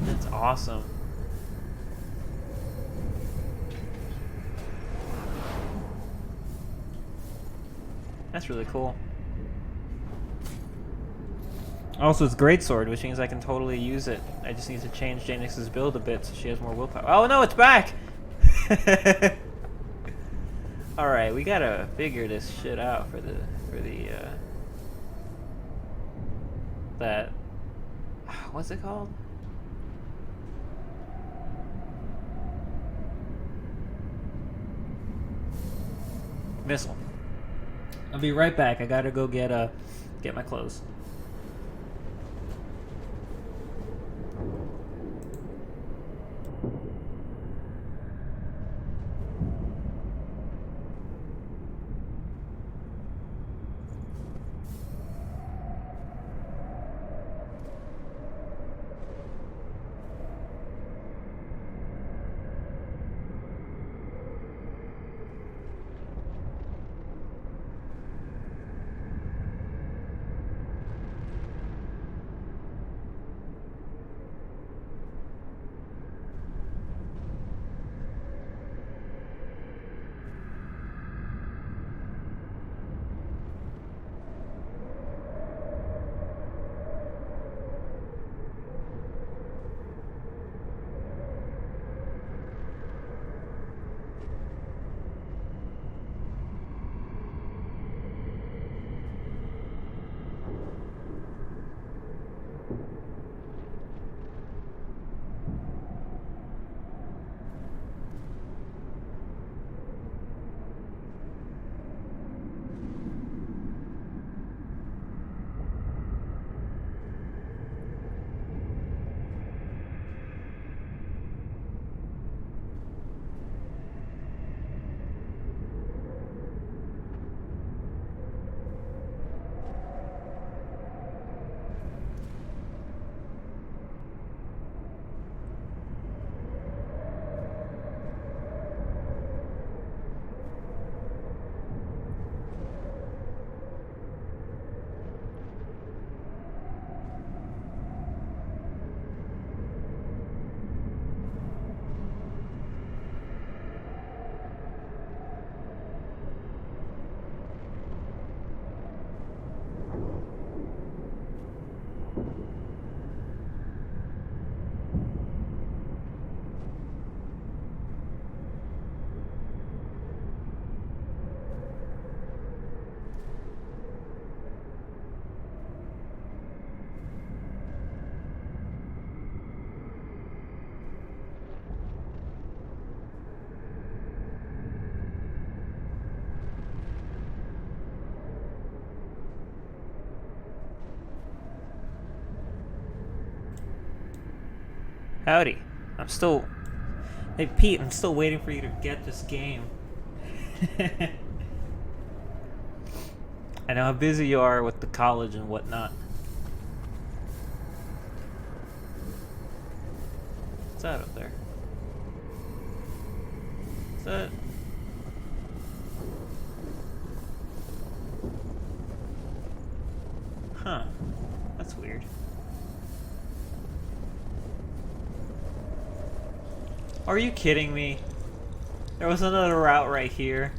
That's awesome. That's really cool. Also, it's Greatsword, which means I can totally use it. I just need to change Jaynix's build a bit so she has more willpower. Oh no, it's back! Alright, we gotta figure this shit out for the that, what's it called? Missile. I'll be right back. I gotta go get my clothes. Howdy. I'm still... Hey, Pete, I'm still waiting for you to get this game. I know how busy you are with the college and whatnot. What's that up there? Is that... Huh. That's weird. Are you kidding me? There was another route right here.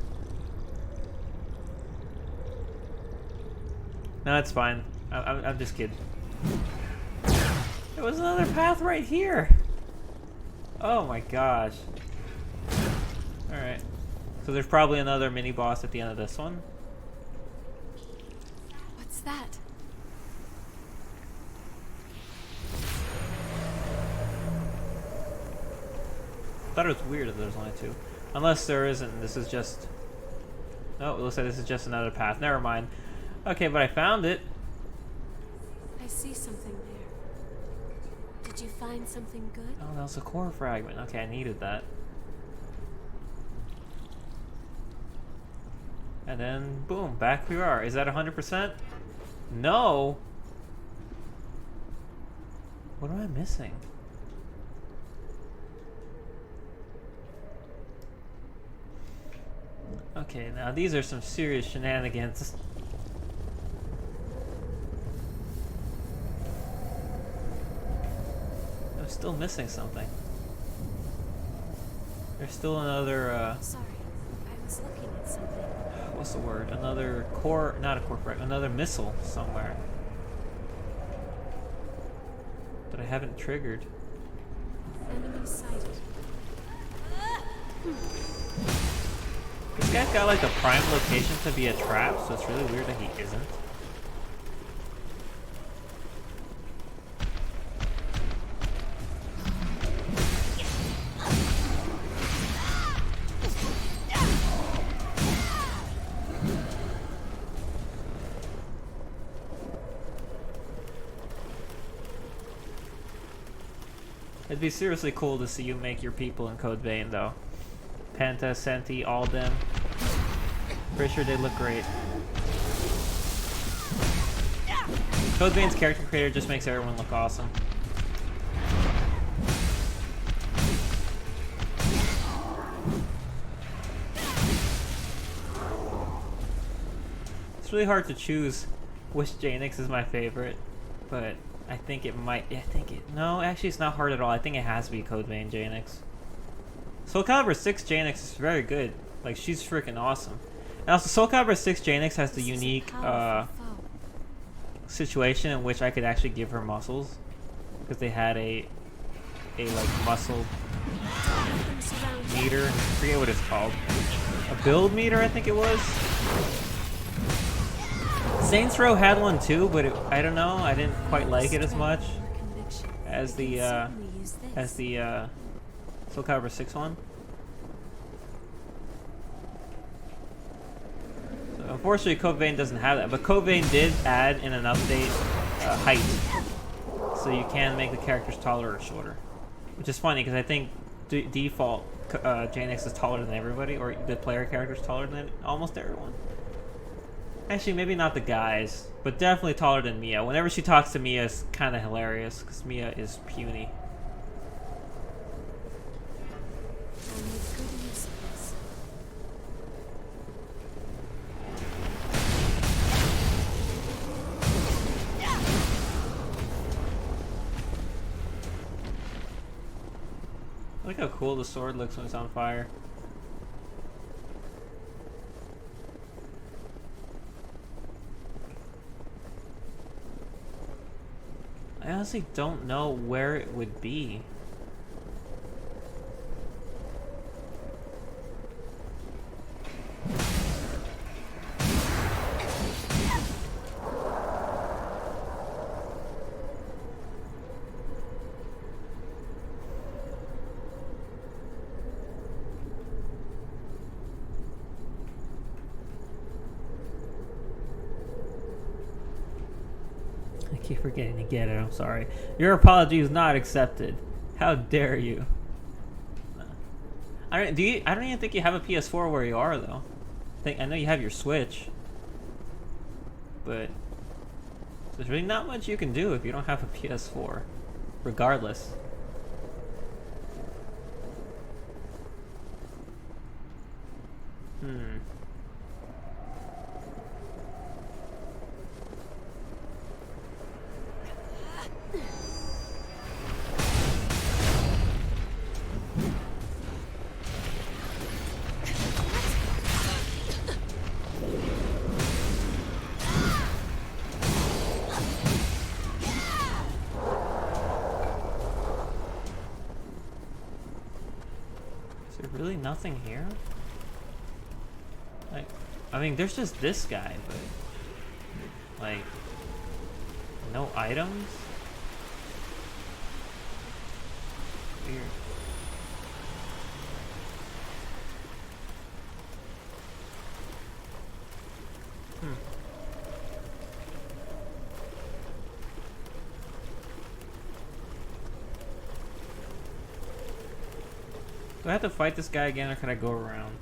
No, it's fine. I'm just kidding. There was another path right here. Oh my gosh. Alright. So there's probably another mini boss at the end of this one. What's that? I thought it was weird that there's only two. Unless there isn't. This is just... Oh, it looks like this is just another path. Never mind. Okay, but I found it. I see something there. Did you find something good? Oh, that was a core fragment. Okay, I needed that. And then, boom, back we are. Is that 100%? No! What am I missing? Okay, now these are some serious shenanigans. I'm still missing something. There's still another, Sorry, I was looking at something. what's the word? Another core, not a core fragment, another missile somewhere. That I haven't triggered. Enemy sighted. This guy's got like a prime location to be a trap, so it's really weird that he isn't. It'd be seriously cool to see you make your people in Code Vein, though. Penta, Senti, all them. Pretty sure they look great. Code Vein's character creator just makes everyone look awesome. It's really hard to choose which Jaynix is my favorite, but I think it might. No, actually, it's not hard at all. I think it has to be Code Vein Jaynix. Soul Calibur 6 Jaynix is very good. Like, she's freaking awesome. And also, Soul Calibur 6 Jaynix has the This is a unique powerful foe. situation in which I could actually give her muscles, because they had a like muscle Them surround you. meter. I forget what it's called. A build meter, I think it was. Saints Row had one too, but I don't know. I didn't quite like it as much Your conviction. as We the can certainly use this. Soul Calibur 6 one. So unfortunately, Code Vein doesn't have that, but Code Vein did add in an update height, so you can make the characters taller or shorter, which is funny because I think default Jaynix is taller than everybody, or the player character is taller than almost everyone. Actually, maybe not the guys, but definitely taller than Mia. Whenever she talks to Mia, it's kind of hilarious because Mia is puny. And with good use of this. Look how cool the sword looks when it's on fire. I honestly don't know where it would be. I keep forgetting to get it, I'm sorry. Your apology is not accepted. How dare you? I don't. Do you? I don't even think you have a PS4 where you are though. I know you have your Switch, but there's really not much you can do if you don't have a PS4, regardless. Hmm. Is there really nothing here? Like, I mean, there's just this guy, but like, no items? Weird. Hmm. Do I have to fight this guy again, or can I go around?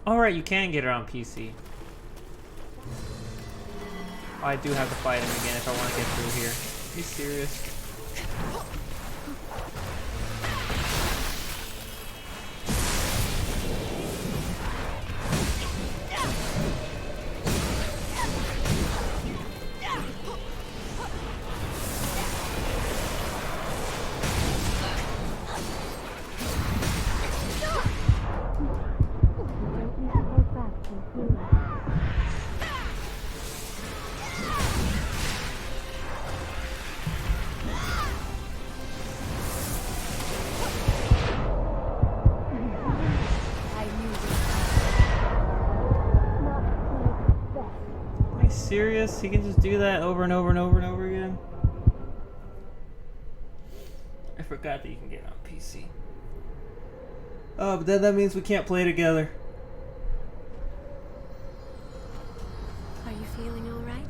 Alright, you can get it on PC. Oh, I do have to fight him again if I want to get through here. Are you serious? Are you serious? He can just do that over and over and over and over again? I forgot that you can get it on PC. Oh, but then that means we can't play together. Are you feeling all right?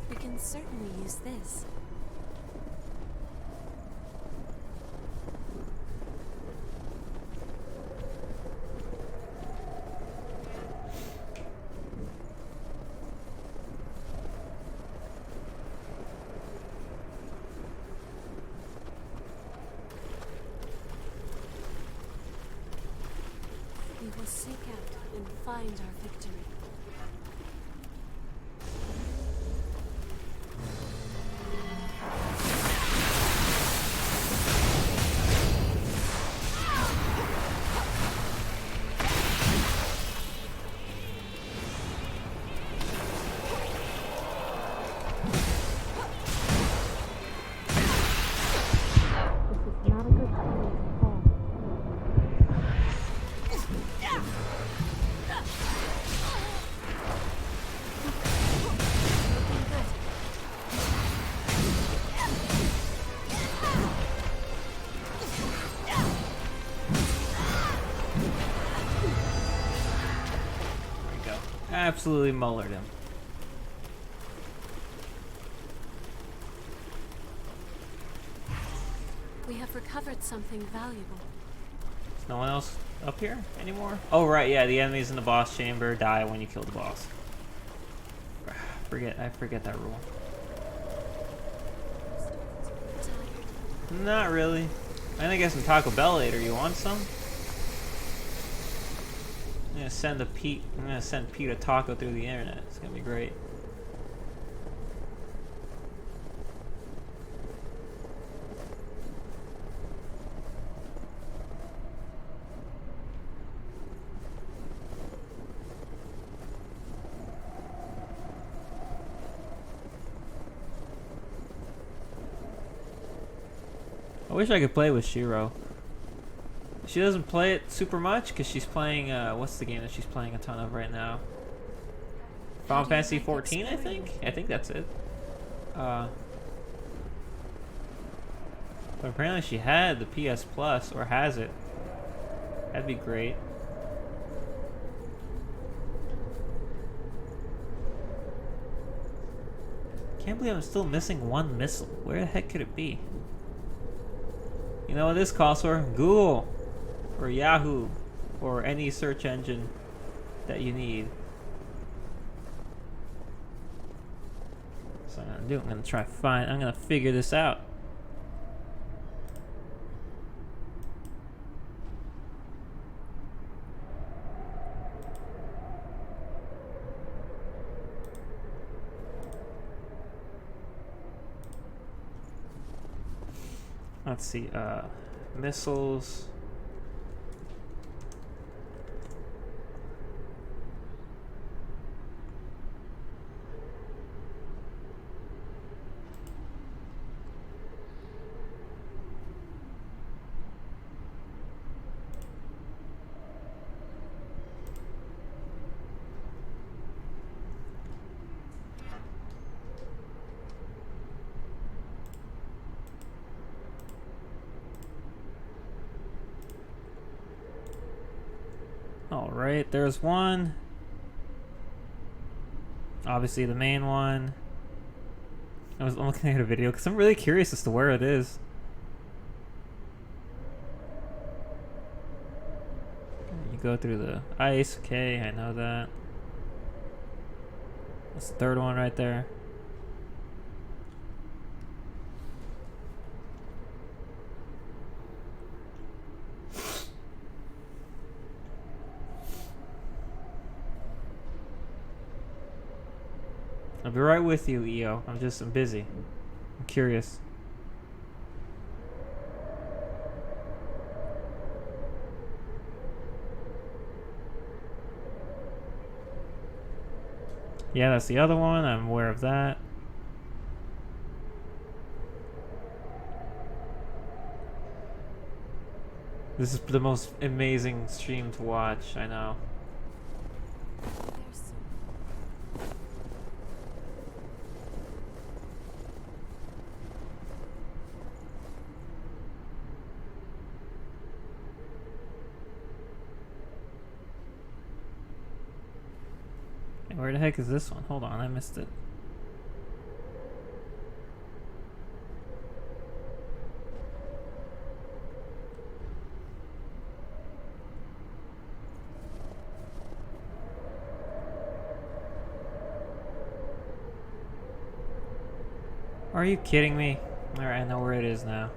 We can certainly use this. We will seek out and find our victory. Absolutely mullered him. We have recovered something valuable. Is no one else up here anymore? Oh right, yeah, the enemies in the boss chamber die when you kill the boss. I forget that rule. Not really. I think I got some Taco Bell later. You want some? I'm gonna send Pete a taco through the internet. It's gonna be great. I wish I could play with Shiro. She doesn't play it super much because she's playing, what's the game that she's playing a ton of right now? Final Fantasy 14, I think? I think that's it. But apparently she had the PS Plus, or has it. That'd be great. Can't believe I'm still missing one missile. Where the heck could it be? You know what this calls for? Google or Yahoo or any search engine that you need. So I'm gonna do. I'm gonna try to find. I'm gonna figure this out. Let's see, missiles. Alright, there's one. Obviously the main one. I'm looking at a video because I'm really curious as to where it is. You go through the ice, okay, I know that. That's the third one right there. I'll be right with you, EO. I'm busy. I'm curious. Yeah, that's the other one. I'm aware of that. This is the most amazing stream to watch, I know. Where the heck is this one? Hold on, I missed it. Are you kidding me? Alright, I know where it is now.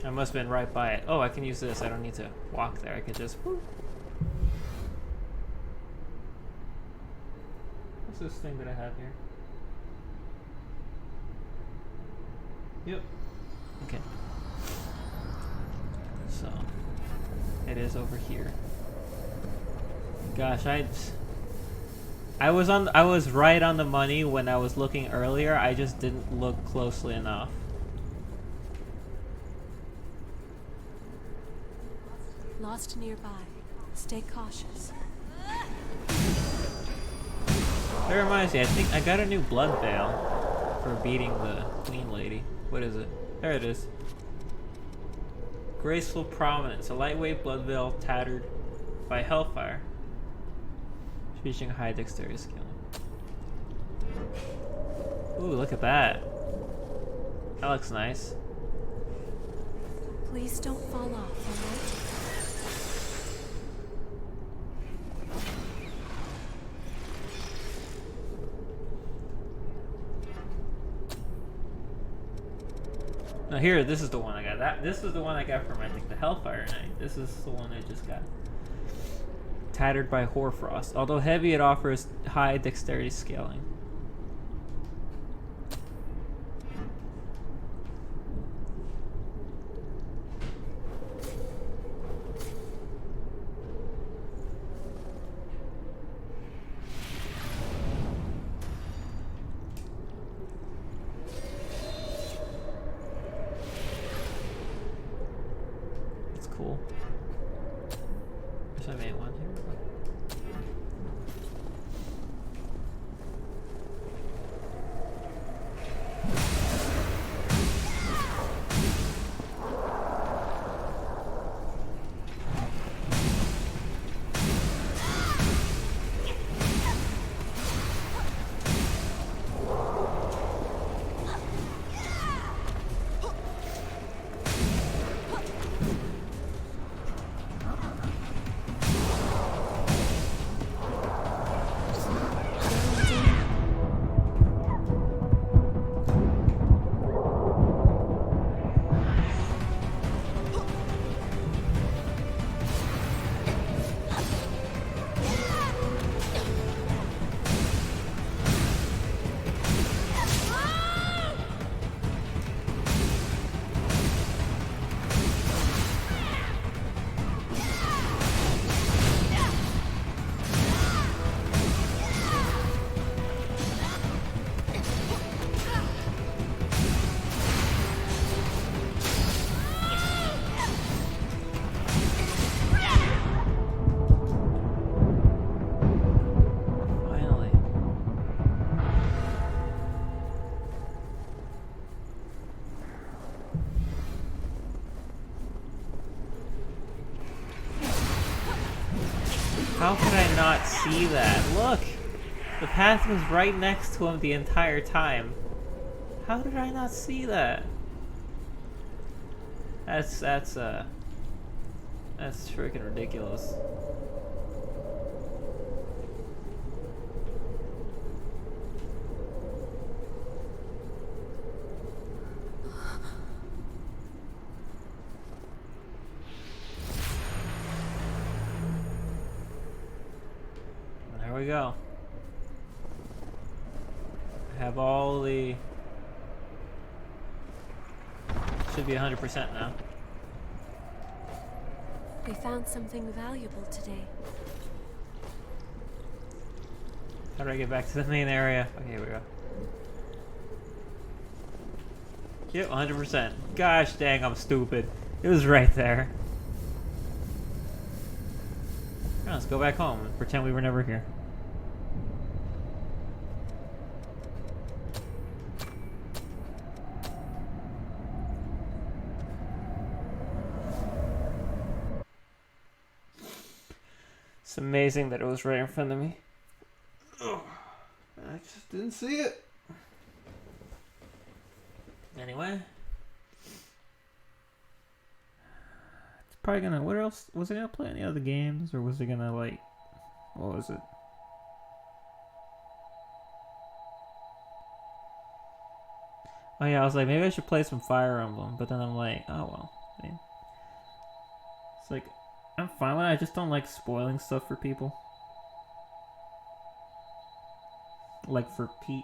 I must have been right by it. Oh, I can use this. I don't need to walk there. I could just... Whoop. What's this thing that I have here? Yep. Okay. So, it is over here. Gosh, I was right on the money when I was looking earlier. I just didn't look closely enough. Lost nearby. Stay cautious. That reminds me, I think I got a new blood veil for beating the queen lady. What is it? There it is. Graceful prominence. A lightweight blood veil tattered by hellfire. Reaching high dexterity skill. Ooh, look at that. That looks nice. Please don't fall off, alright? Now here, this is the one I got. This is the one I got from, I think, the Hellfire Knight. This is the one I just got. Tattered by Hoarfrost. Although heavy, it offers high dexterity scaling. cool. There's my main one here. Finally. How could I not see that? Look! The path was right next to him the entire time. How did I not see that? That's freaking ridiculous. There we go. I have all the... Should be 100% now. We found something valuable today. How do I get back to the main area? Okay, here we go. Yep, 100%. Gosh dang, I'm stupid. It was right there. Now, let's go back home and pretend we were never here. It's amazing that it was right in front of me. Oh, I just didn't see it. Anyway. It's probably gonna... What else? Was it gonna play any other games? Or was it gonna, like... What was it? Oh yeah, I was like, maybe I should play some Fire Emblem. But then I'm like, oh well. Man. It's like... I'm fine with it, I just don't like spoiling stuff for people. Like for Pete.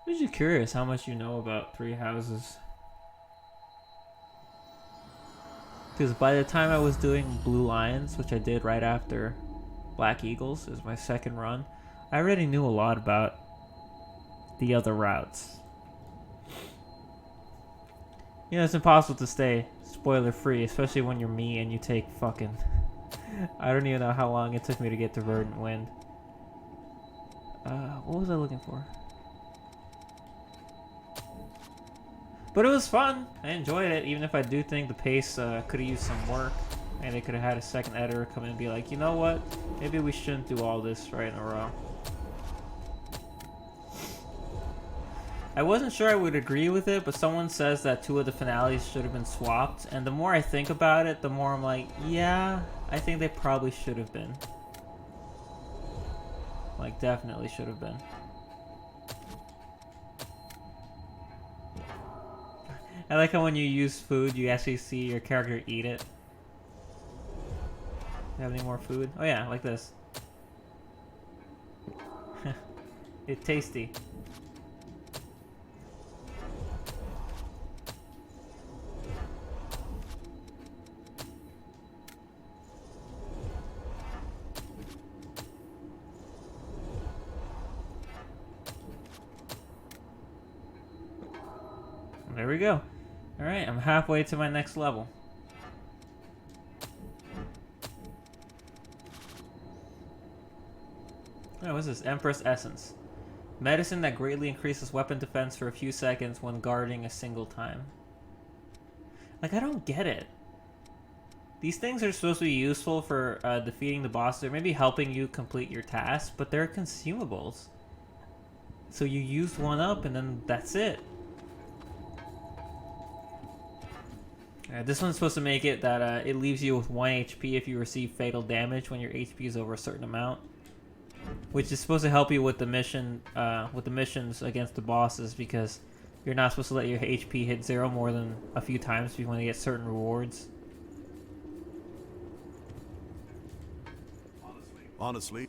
I'm just curious how much you know about Three Houses. Because by the time I was doing Blue Lions, which I did right after Black Eagles, is my second run, I already knew a lot about the other routes. You know, it's impossible to stay spoiler free, especially when you're me and you take fucking... I don't even know how long it took me to get to Verdant Wind. What was I looking for? But it was fun. I enjoyed it, even if I do think the pace could have used some work. And they could have had a second editor come in and be like, you know what? Maybe we shouldn't do all this right in a row. I wasn't sure I would agree with it, but someone says that 2 of the finales should have been swapped. And the more I think about it, the more I'm like, yeah, I think they probably should have been. Like, definitely should have been. I like how when you use food, you actually see your character eat it. You have any more food? Oh yeah, like this. It's tasty. There we go. Alright, I'm halfway to my next level. Oh, what's this? Empress Essence. Medicine that greatly increases weapon defense for a few seconds when guarding a single time. Like, I don't get it. These things are supposed to be useful for defeating the bosses, or maybe helping you complete your tasks, but they're consumables. So you use one up and then that's it. This one's supposed to make it that it leaves you with 1 HP if you receive fatal damage when your HP is over a certain amount. Which is supposed to help you with the mission, with the missions against the bosses, because you're not supposed to let your HP hit 0 more than a few times if you want to get certain rewards. Honestly,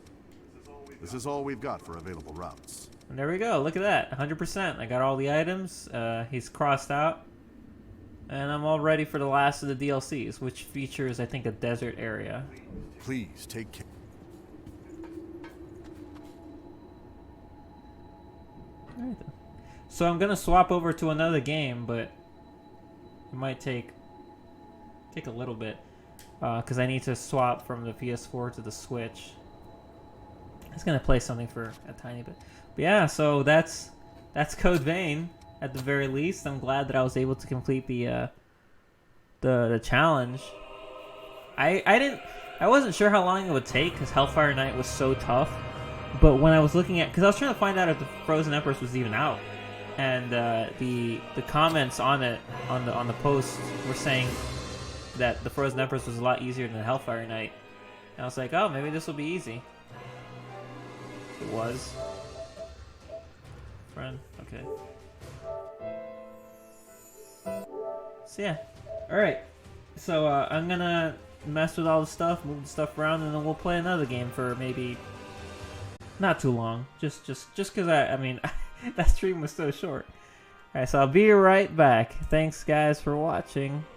this is all we've got for available routes. And there we go. Look at that. 100%. I got all the items. He's crossed out. And I'm all ready for the last of the DLCs, which features, I think, a desert area. Please take care. Alright then. So I'm gonna swap over to another game, but it might take a little bit, because I need to swap from the PS4 to the Switch. It's gonna play something for a tiny bit, but yeah. So that's Code Vein at the very least. I'm glad that I was able to complete the challenge. I wasn't sure how long it would take because Hellfire Knight was so tough. But when I was looking at, because I was trying to find out if the Frozen Empress was even out, and the comments on it on the post were saying that the Frozen Empress was a lot easier than Hellfire Knight, and I was like, oh, maybe this will be easy. It was. Friend, okay. So yeah, all right. So I'm gonna mess with all the stuff, move the stuff around, and then we'll play another game for maybe. Not too long, just because I mean, that stream was so short. Alright, so I'll be right back. Thanks guys for watching.